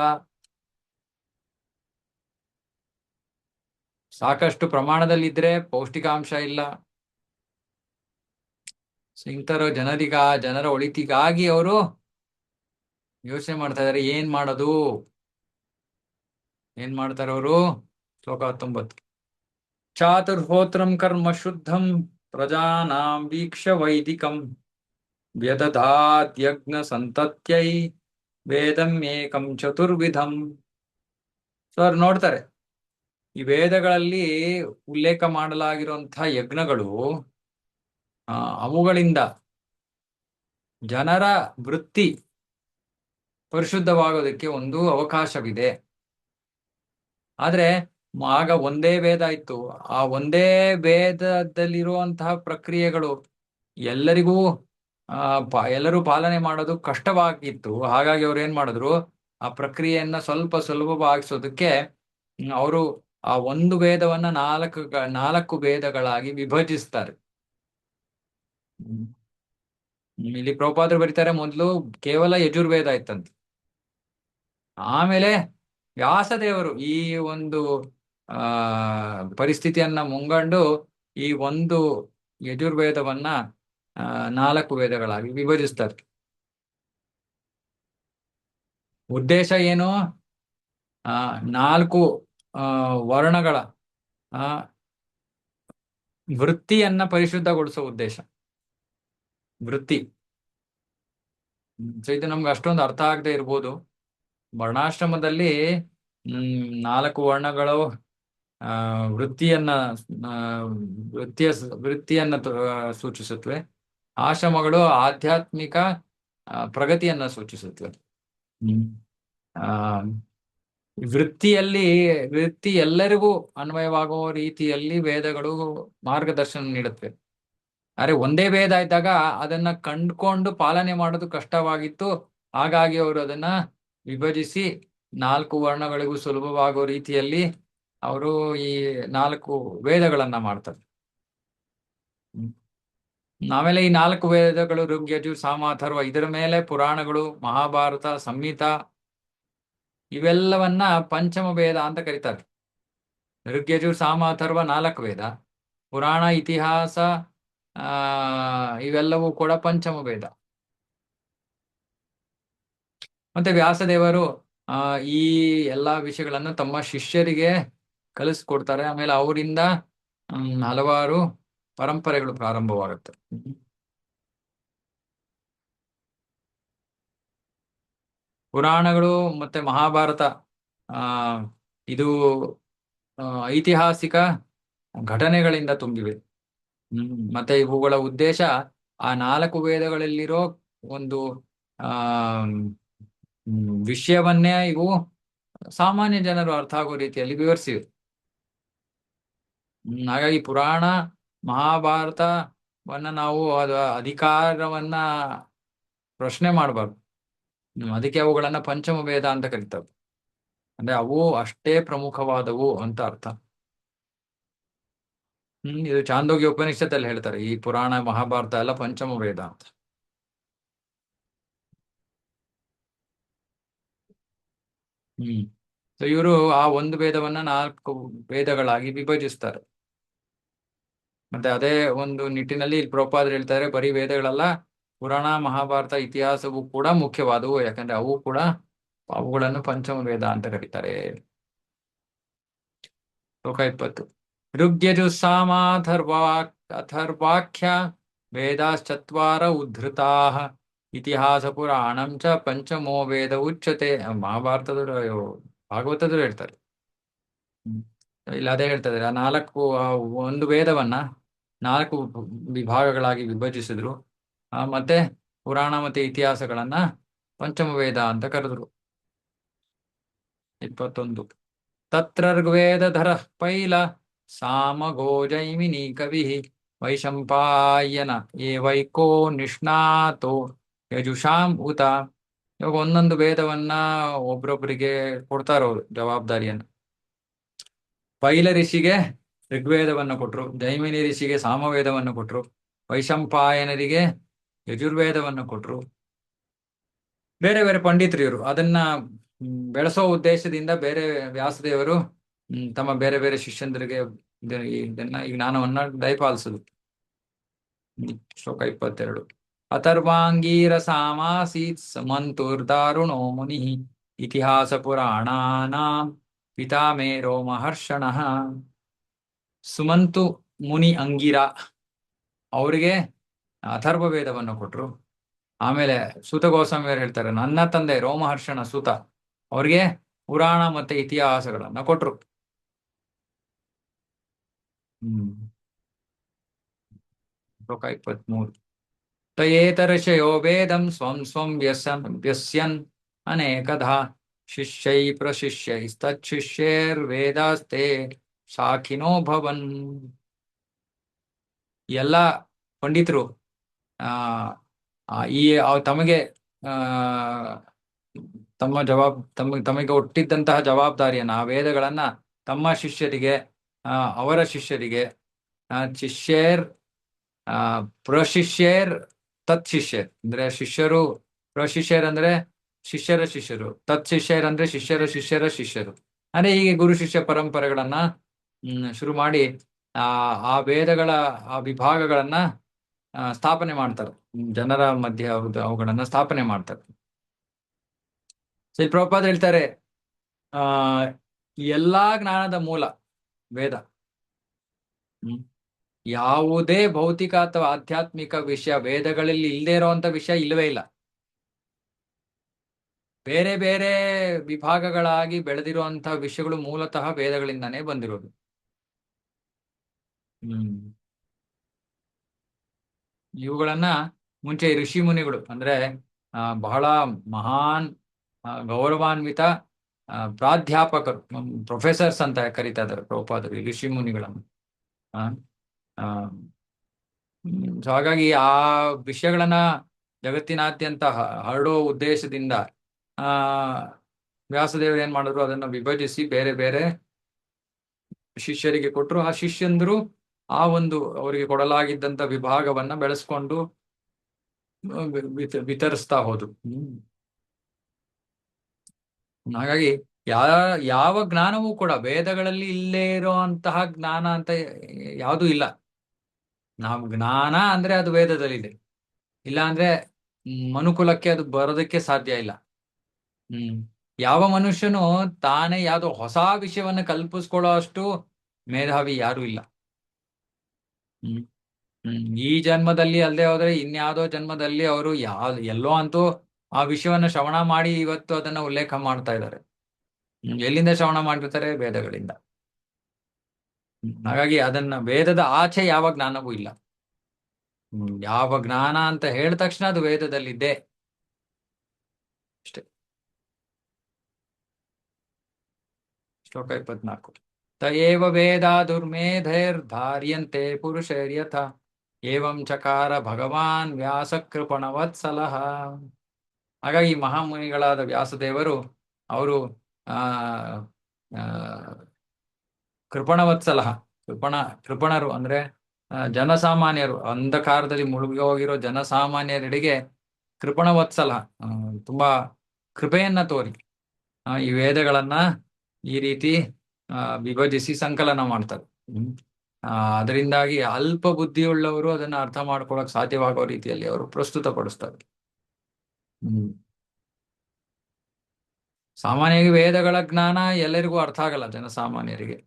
S1: ಸಾಕಷ್ಟು ಪ್ರಮಾಣದಲ್ಲಿದ್ರೆ ಪೌಷ್ಟಿಕಾಂಶ ಇಲ್ಲ. ಇಂಥರ ಜನರ ಒಳಿತಿಗಾಗಿ ಅವರು ಯೋಚನೆ ಮಾಡ್ತಾ ಇದಾರೆ, ಏನ್ ಮಾಡೋದು. ಏನ್ ಮಾಡ್ತಾರೆ ಅವರು? ಶ್ಲೋಕ 19. ಚಾತುರ್ಹೋತ್ರಂ ಕರ್ಮ ಶುದ್ಧಂ ಪ್ರಜಾನಾಂ ವೀಕ್ಷ ವೈದಿಕಂ ವ್ಯದಧಾದ್ಯಜ್ಞ ಸಂತತ್ಯೈ ವೇದಂ ಏಕಂ ಚತುರ್ವಿಧಂ. ಸೊ ಅವ್ರು ನೋಡ್ತಾರೆ, ಈ ವೇದಗಳಲ್ಲಿ ಉಲ್ಲೇಖ ಮಾಡಲಾಗಿರುವಂತಹ ಯಜ್ಞಗಳು, ಅವುಗಳಿಂದ ಜನರ ವೃತ್ತಿ ಪರಿಶುದ್ಧವಾಗೋದಕ್ಕೆ ಒಂದು ಅವಕಾಶವಿದೆ. ಆದ್ರೆ ಆಗ ಒಂದೇ ವೇದ ಇತ್ತು. ಆ ಒಂದೇ ವೇದದಲ್ಲಿರುವಂತಹ ಪ್ರಕ್ರಿಯೆಗಳು ಎಲ್ಲರೂ ಪಾಲನೆ ಮಾಡೋದು ಕಷ್ಟವಾಗಿತ್ತು. ಹಾಗಾಗಿ ಅವ್ರು ಏನ್ ಮಾಡಿದ್ರು, ಆ ಪ್ರಕ್ರಿಯೆಯನ್ನ ಸ್ವಲ್ಪ ಸುಲಭವಾಗಿಸೋದಕ್ಕೆ ಅವರು ಆ ಒಂದು ವೇದವನ್ನ ನಾಲ್ಕು ವೇದಗಳಾಗಿ ವಿಭಜಿಸ್ತಾರೆ. ಇಲ್ಲಿ ಪ್ರಭುಪಾದರು ಬರೀತಾರೆ, ಮೊದಲು ಕೇವಲ ಯಜುರ್ವೇದ ಇತ್ತಂತೆ. ಆಮೇಲೆ ವ್ಯಾಸದೇವರು ಈ ಒಂದು ಪರಿಸ್ಥಿತಿಯನ್ನ ಮುಂಗಂಡು ಈ ಒಂದು ಯಜುರ್ವೇದವನ್ನ 4 ವೇದಗಳಾಗಿ ವಿಭಜಿಸ್ತಾರೆ. ಉದ್ದೇಶ ಏನು? 4 ವರ್ಣಗಳ ವೃತ್ತಿಯನ್ನ ಪರಿಶುದ್ಧಗೊಳಿಸೋ ಉದ್ದೇಶ. ವೃತ್ತಿ. ಸೊ ಇದು ನಮ್ಗೆ ಅಷ್ಟೊಂದು ಅರ್ಥ ಆಗದೆ ಇರ್ಬೋದು. ವರ್ಣಾಶ್ರಮದಲ್ಲಿ 4 ವರ್ಣಗಳು ವೃತ್ತಿಯನ್ನ ಸೂಚಿಸುತ್ತವೆ. ಆಶ್ರಮಗಳು ಆಧ್ಯಾತ್ಮಿಕ ಪ್ರಗತಿಯನ್ನ ಸೂಚಿಸುತ್ತವೆ. ಆ ವೃತ್ತಿ ಎಲ್ಲರಿಗೂ ಅನ್ವಯವಾಗುವ ರೀತಿಯಲ್ಲಿ ವೇದಗಳು ಮಾರ್ಗದರ್ಶನ ನೀಡುತ್ತವೆ. ಆದ್ರೆ ಒಂದೇ ವೇದ ಇದ್ದಾಗ ಅದನ್ನ ಕಂಡುಕೊಂಡು ಪಾಲನೆ ಮಾಡೋದು ಕಷ್ಟವಾಗಿತ್ತು. ಹಾಗಾಗಿ ಅವರು ಅದನ್ನ ವಿಭಜಿಸಿ 4 ವರ್ಣಗಳಿಗೂ ಸುಲಭವಾಗುವ ರೀತಿಯಲ್ಲಿ ಅವರು ಈ 4 ವೇದಗಳನ್ನ ಮಾಡ್ತಾರೆ. ಆಮೇಲೆ ಈ 4 ವೇದಗಳು ಋಗ್, ಯಜುರ್, ಸಾಮ, ಅಥರ್ವ, ಇದರ ಮೇಲೆ ಪುರಾಣಗಳು, ಮಹಾಭಾರತ, ಸಂಹಿತ ಇವೆಲ್ಲವನ್ನ ಪಂಚಮ ವೇದ ಅಂತ ಕರೀತಾರೆ. ಋಗ್, ಯಜುರ್, ಸಾಮ, ಅಥರ್ವ 4 ವೇದ. ಪುರಾಣ, ಇತಿಹಾಸ ಇವೆಲ್ಲವೂ ಕೂಡ ಪಂಚಮ ವೇದ. ಮತ್ತೆ ವ್ಯಾಸದೇವರು ಈ ಎಲ್ಲಾ ವಿಷಯಗಳನ್ನು ತಮ್ಮ ಶಿಷ್ಯರಿಗೆ ಕಲಿಸ್ಕೊಡ್ತಾರೆ. ಆಮೇಲೆ ಅವರಿಂದ ಹಲವಾರು ಪರಂಪರೆಗಳು ಪ್ರಾರಂಭವಾಗುತ್ತೆ. ಪುರಾಣಗಳು ಮತ್ತೆ ಮಹಾಭಾರತ ಇದು ಐತಿಹಾಸಿಕ ಘಟನೆಗಳಿಂದ ತುಂಬಿವೆ. ಮತ್ತೆ ಇವುಗಳ ಉದ್ದೇಶ ಆ 4 ವೇದಗಳಲ್ಲಿರೋ ಒಂದು ಆ ವಿಷಯವನ್ನೇ ಇವು ಸಾಮಾನ್ಯ ಜನರು ಅರ್ಥ ಆಗೋ ರೀತಿಯಲ್ಲಿ ವಿವರಿಸಿವೆ. ಹಾಗಾಗಿ ಪುರಾಣ ಮಹಾಭಾರತವನ್ನ ನಾವು ಅಧಿಕಾರವನ್ನ ಪ್ರಶ್ನೆ ಮಾಡಬಾರ್ದು. ಅದಕ್ಕೆ ಅವುಗಳನ್ನ ಪಂಚಮ ವೇದ ಅಂತ ಕರೀತಾರೆ. ಅಂದ್ರೆ ಅವು ಅಷ್ಟೇ ಪ್ರಮುಖವಾದವು ಅಂತ ಅರ್ಥ. ಇದು ಚಾಂದೋಗ್ಯ ಉಪನಿಷತ್ತಲ್ಲಿ ಹೇಳ್ತಾರೆ, ಈ ಪುರಾಣ ಮಹಾಭಾರತ ಎಲ್ಲ ಪಂಚಮ ವೇದ ಅಂತ. ಸೊ ಇವರು ಆ ಒಂದು ವೇದವನ್ನ 4 ವೇದಗಳಾಗಿ ವಿಭಜಿಸ್ತಾರೆ. ಮತ್ತೆ ಅದೇ ಒಂದು ನಿಟ್ಟಿನಲ್ಲಿ ಪ್ರಭುಪಾದರು ಹೇಳ್ತಾರೆ, ಬರೀ ವೇದಗಳಲ್ಲ, ಪುರಾಣ, ಮಹಾಭಾರತ, ಇತಿಹಾಸವು ಕೂಡ ಮುಖ್ಯವಾದವು. ಯಾಕಂದ್ರೆ ಅವುಗಳನ್ನು ಪಂಚಮ ವೇದ ಅಂತ ಕರೀತಾರೆ. ಶ್ಲೋಕ 20. ಋಗ್ಯಜು ಸಾಮಾಥರ್ವಾಖ್ಯ ವೇದಾಶ್ಚತ್ವಾರ ಉದ್ಧೃತಾಃ ಇತಿಹಾಸ ಪುರಾಣಂ ಚ ಪಂಚಮೋ ವೇದ ಉಚ್ಯತೆ. ಮಹಾಭಾರತದವರು ಭಾಗವತದ್ರು ಹೇಳ್ತಾರೆ. ಇಲ್ಲ ಅದೇ ಹೇಳ್ತಾ ಇದ್ದಾರೆ, ಒಂದು ವೇದವನ್ನ 4 ವಿಭಾಗಗಳಾಗಿ ವಿಭಜಿಸಿದ್ರು. ಮತ್ತೆ ಪುರಾಣ ಮತ್ತೆ ಇತಿಹಾಸಗಳನ್ನ ಪಂಚಮ ವೇದ ಅಂತ ಕರೆದ್ರು. 21. ತತ್ರ ಋಗ್ವೇದಧರ ಪೈಲ ಸಾಮಗೋ ಜೈಮಿನಿ ಕವಿ ವೈಶಂಪಾಯನ ಏವೈಕೋ ನಿಷ್ಣಾತೋ ಯಜುಷಾಂ ಉತ. ಇವಾಗ ಒಂದೊಂದು ವೇದವನ್ನ ಒಬ್ರೊಬ್ರಿಗೆ ಕೊಡ್ತಾರವ್ರು ಜವಾಬ್ದಾರಿಯನ್ನು. ಪೈಲ ಋಷಿಗೆ ಋಗ್ವೇದವನ್ನು ಕೊಟ್ರು, ಜೈಮಿನಿ ಋಷಿಗೆ ಸಾಮವೇದವನ್ನು ಕೊಟ್ರು, ವೈಶಂಪಾಯನರಿಗೆ ಯಜುರ್ವೇದವನ್ನು ಕೊಟ್ರು. ಬೇರೆ ಬೇರೆ ಪಂಡಿತರು ಇವರು. ಅದನ್ನ ಬೆಳೆಸೋ ಉದ್ದೇಶದಿಂದ ಬೇರೆ ವ್ಯಾಸದೇವರು ತಮ್ಮ ಬೇರೆ ಬೇರೆ ಶಿಷ್ಯಂದರಿಗೆ ಇದನ್ನ ಈ ಜ್ಞಾನವನ್ನ ದಯಪಾಲಿಸುದು. ಶ್ಲೋಕ 22. ಅಥರ್ವಾಂಗೀರ ಸಾಮಾಸೀತ್ ಸಮಂತುರ್ದಾರುಣೋ ಮುನಿ ಇತಿಹಾಸ ಪುರಾಣಾನಾಂ ಪಿತಾಮೇರೋ ಮಹರ್ಷಣಃ. ಸುಮಂತು ಮುನಿ ಅಂಗಿರ ಅವರಿಗೆ ಅಥರ್ವ ವೇದವನ್ನು ಕೊಟ್ರು. ಆಮೇಲೆ ಸೂತ ಗೋಸ್ವಾಮಿಯವರು ಹೇಳ್ತಾರೆ, ನನ್ನ ತಂದೆ ರೋಮಹರ್ಷಣ ಸೂತ ಅವ್ರಿಗೆ ಪುರಾಣ ಮತ್ತೆ ಇತಿಹಾಸಗಳನ್ನ ಕೊಟ್ರು. ಶ್ಲೋಕ 23. ತಯೇತರಶಯೋ ವೇದಂ ಸ್ವಂ ಸ್ವಂ ವ್ಯಸ್ಯನ್ ಅನೇಕಧಾ ಶಿಷ್ಯೈ ಪ್ರಶಿಷ್ಯೈಸ್ತಚ್ಚಿಷ್ಯೈರ್ವೇದಾಸ್ತೆ ಶಾಖಿನೋ ಭವನ್. ಎಲ್ಲ ಪಂಡಿತರು ತಮಗೆ ತಮಗೆ ಒಟ್ಟಿದ್ದಂತಹ ಜವಾಬ್ದಾರಿಯನ್ನ, ಆ ವೇದಗಳನ್ನ ತಮ್ಮ ಶಿಷ್ಯರಿಗೆ, ಅವರ ಶಿಷ್ಯರಿಗೆ, ಶಿಷ್ಯರ್ ಪ್ರಶಿಷ್ಯರ್ ತತ್ಶಿಷ್ಯರ್ ಅಂದ್ರೆ ಶಿಷ್ಯರು, ಪ್ರಶಿಷ್ಯರ್ ಅಂದ್ರೆ ಶಿಷ್ಯರ ಶಿಷ್ಯರು, ತತ್ಶಿಷ್ಯರ್ ಅಂದ್ರೆ ಶಿಷ್ಯರ ಶಿಷ್ಯರ ಶಿಷ್ಯರು, ಅಂದ್ರೆ ಹೀಗೆ ಗುರು ಶಿಷ್ಯ ಪರಂಪರೆಗಳನ್ನ ಶುರು ಮಾಡಿ ಆ ವೇದಗಳ ಆ ವಿಭಾಗಗಳನ್ನ ಸ್ಥಾಪನೆ ಮಾಡ್ತಾರೆ. ಜನರ ಮಧ್ಯೆ ಅವುಗಳನ್ನ ಸ್ಥಾಪನೆ ಮಾಡ್ತಾರೆ. ಶ್ರೀ ಪ್ರಭುಪಾದ ಹೇಳ್ತಾರೆ, ಎಲ್ಲಾ ಜ್ಞಾನದ ಮೂಲ ವೇದ. ಯಾವುದೇ ಭೌತಿಕ ಅಥವಾ ಆಧ್ಯಾತ್ಮಿಕ ವಿಷಯ ವೇದಗಳಲ್ಲಿ ಇಲ್ಲದೆ ಇರುವಂತ ವಿಷಯ ಇಲ್ಲವೇ ಇಲ್ಲ. ಬೇರೆ ಬೇರೆ ವಿಭಾಗಗಳಾಗಿ ಬೆಳೆದಿರುವಂತಹ ವಿಷಯಗಳು ಮೂಲತಃ ವೇದಗಳಿಂದಾನೇ ಬಂದಿರೋದು. ಇವುಗಳನ್ನ ಮುಂಚೆ ಋಷಿ ಮುನಿಗಳು ಅಂದ್ರೆ ಬಹಳ ಮಹಾನ್ ಗೌರವಾನ್ವಿತ ಪ್ರಾಧ್ಯಾಪಕರು, ಪ್ರೊಫೆಸರ್ಸ್ ಅಂತ ಕರೀತಾ ಇದ್ದಾರೆ ಪ್ರಭುಪಾದರು ಋಷಿ ಮುನಿಗಳನ್ನು. ಆ, ಆ, ಸೊ ಹಾಗಾಗಿ ಆ ವಿಷಯಗಳನ್ನ ಜಗತ್ತಿನಾದ್ಯಂತ ಹರಡೋ ಉದ್ದೇಶದಿಂದ ಆ ವ್ಯಾಸದೇವರು ಏನ್ ಮಾಡಿದ್ರು, ಅದನ್ನ ವಿಭಜಿಸಿ ಬೇರೆ ಬೇರೆ ಶಿಷ್ಯರಿಗೆ ಕೊಟ್ಟರು. ಆ ಶಿಷ್ಯಂದ್ರು ಆ ಒಂದು ಅವರಿಗೆ ಕೊಡಲಾಗಿದ್ದಂತ ವಿಭಾಗವನ್ನ ಬೆಳೆಸ್ಕೊಂಡು ವಿತರಿಸ್ತಾ ಹೋದ್ರು. ಹಾಗಾಗಿ ಯಾವ ಜ್ಞಾನವೂ ಕೂಡ ವೇದಗಳಲ್ಲಿ ಇಲ್ಲೇ ಇರುವಂತಹ ಜ್ಞಾನ ಅಂತ ಯಾವುದೂ ಇಲ್ಲ. ನಾವು ಜ್ಞಾನ ಅಂದ್ರೆ ಅದು ವೇದದಲ್ಲಿದೆ, ಇಲ್ಲ ಅಂದ್ರೆ ಮನುಕುಲಕ್ಕೆ ಅದು ಬರೋದಕ್ಕೆ ಸಾಧ್ಯ ಇಲ್ಲ. ಯಾವ ಮನುಷ್ಯನು ತಾನೇ ಯಾವುದೋ ಹೊಸ ವಿಷಯವನ್ನ ಕಲ್ಪಿಸ್ಕೊಳ್ಳೋ ಅಷ್ಟು ಮೇಧಾವಿ ಯಾರು ಇಲ್ಲ. ಹ್ಮ್ ಈ ಜನ್ಮದಲ್ಲಿ ಅಲ್ಲದೆ ಹೋದ್ರೆ ಇನ್ಯಾವುದೋ ಜನ್ಮದಲ್ಲಿ ಅವರು ಎಲ್ಲೋ ಅಂತೂ ಆ ವಿಷಯವನ್ನ ಶ್ರವಣ ಮಾಡಿ ಇವತ್ತು ಅದನ್ನ ಉಲ್ಲೇಖ ಮಾಡ್ತಾ ಇದ್ದಾರೆ. ಎಲ್ಲಿಂದ ಶ್ರವಣ ಮಾಡಿರ್ತಾರೆ? ವೇದಗಳಿಂದ. ಹಾಗಾಗಿ ಅದನ್ನ ವೇದದ ಆಚೆ ಯಾವ ಜ್ಞಾನವೂ ಇಲ್ಲ. ಯಾವ ಜ್ಞಾನ ಅಂತ ಹೇಳಿದ ತಕ್ಷಣ ಅದು ವೇದದಲ್ಲಿದೆ ಅಷ್ಟೇ. ಶ್ಲೋಕ 24. ತಯೇವ ವೇದಾ ದುರ್ಮೇಧೈರ್ಧಾರ್ಯಂತೆ ಪುರುಷೈರ್ಯಥ ಏವಂ ಚಕಾರ ಭಗವಾನ್ ವ್ಯಾಸ ಕೃಪಣವತ್ಸಲಃ. ಹಾಗಾಗಿ ಮಹಾಮುನಿಗಳಾದ ವ್ಯಾಸದೇವರು ಅವರು ಕೃಪಣವತ್ಸಲ, ಕೃಪಣರು ಅಂದ್ರೆ ಜನಸಾಮಾನ್ಯರು, ಅಂಧಕಾರದಲ್ಲಿ ಮುಳುಗಿ ಹೋಗಿರೋ ಜನಸಾಮಾನ್ಯರೆಡೆಗೆ ಕೃಪಣವತ್ಸಲ, ತುಂಬಾ ಕೃಪೆಯನ್ನ ತೋರಿ ಈ ವೇದಗಳನ್ನ ಈ ರೀತಿ ವಿಭಜಿಸಿ ಸಂಕಲನ ಮಾಡ್ತಾರೆ. ಅದರಿಂದಾಗಿ ಅಲ್ಪ ಬುದ್ಧಿಯುಳ್ಳವರು ಅದನ್ನ ಅರ್ಥ ಮಾಡ್ಕೊಳಕ್ ಸಾಧ್ಯವಾಗೋ ರೀತಿಯಲ್ಲಿ ಅವರು ಪ್ರಸ್ತುತಪಡಿಸ್ತಾರೆ. ಸಾಮಾನ್ಯವಾಗಿ ವೇದಗಳ ಜ್ಞಾನ ಎಲ್ಲರಿಗೂ ಅರ್ಥ ಆಗಲ್ಲ. ಜನಸಾಮಾನ್ಯರಿಗೆ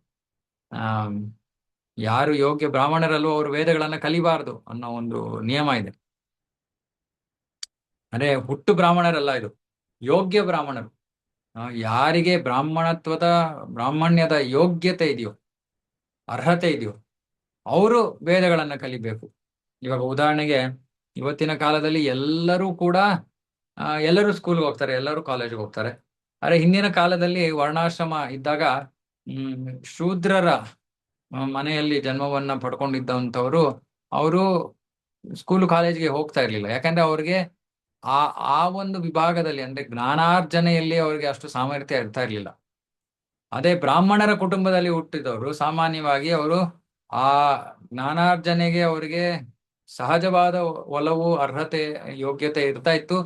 S1: ಯಾರು ಯೋಗ್ಯ ಬ್ರಾಹ್ಮಣರಲ್ಲೂ ಅವರು ವೇದಗಳನ್ನ ಕಲಿಬಾರದು ಅನ್ನೋ ಒಂದು ನಿಯಮ ಇದೆ. ಅಂದ್ರೆ ಹುಟ್ಟು ಬ್ರಾಹ್ಮಣರಲ್ಲ, ಇದು ಯೋಗ್ಯ ಬ್ರಾಹ್ಮಣರು. ಯಾರಿಗೆ ಬ್ರಾಹ್ಮಣ್ಯದ ಯೋಗ್ಯತೆ ಇದೆಯೋ, ಅರ್ಹತೆ ಇದೆಯೋ, ಅವರು ವೇದಗಳನ್ನ ಕಲಿಬೇಕು. ಇವಾಗ ಉದಾಹರಣೆಗೆ ಇವತ್ತಿನ ಕಾಲದಲ್ಲಿ ಎಲ್ಲರೂ ಸ್ಕೂಲ್ಗೆ ಹೋಗ್ತಾರೆ, ಎಲ್ಲರೂ ಕಾಲೇಜ್ಗೆ ಹೋಗ್ತಾರೆ. ಆದ್ರೆ ಹಿಂದಿನ ಕಾಲದಲ್ಲಿ ವರ್ಣಾಶ್ರಮ ಇದ್ದಾಗ ಶೂದ್ರರ ಮನೆಯಲ್ಲಿ ಜನ್ಮವನ್ನ ಪಡ್ಕೊಂಡಿದ್ದಂಥವ್ರು ಅವರು ಸ್ಕೂಲು ಕಾಲೇಜ್ಗೆ ಹೋಗ್ತಾ ಇರ್ಲಿಲ್ಲ. ಯಾಕಂದ್ರೆ ಅವ್ರಿಗೆ ಆ ಒಂದು ವಿಭಾಗದಲ್ಲಿ ಅಂದ್ರೆ ಜ್ಞಾನಾರ್ಜನೆಯಲ್ಲಿ ಅವ್ರಿಗೆ ಅಷ್ಟು ಸಾಮರ್ಥ್ಯ ಇರ್ತಾ ಇರ್ಲಿಲ್ಲ. ಅದೇ ಬ್ರಾಹ್ಮಣರ ಕುಟುಂಬದಲ್ಲಿ ಹುಟ್ಟಿದವರು ಸಾಮಾನ್ಯವಾಗಿ ಅವರು ಆ ಜ್ಞಾನಾರ್ಜನೆಗೆ ಅವರಿಗೆ ಸಹಜವಾದ ಒಲವು, ಅರ್ಹತೆ, ಯೋಗ್ಯತೆ ಇರ್ತಾ ಇತ್ತು.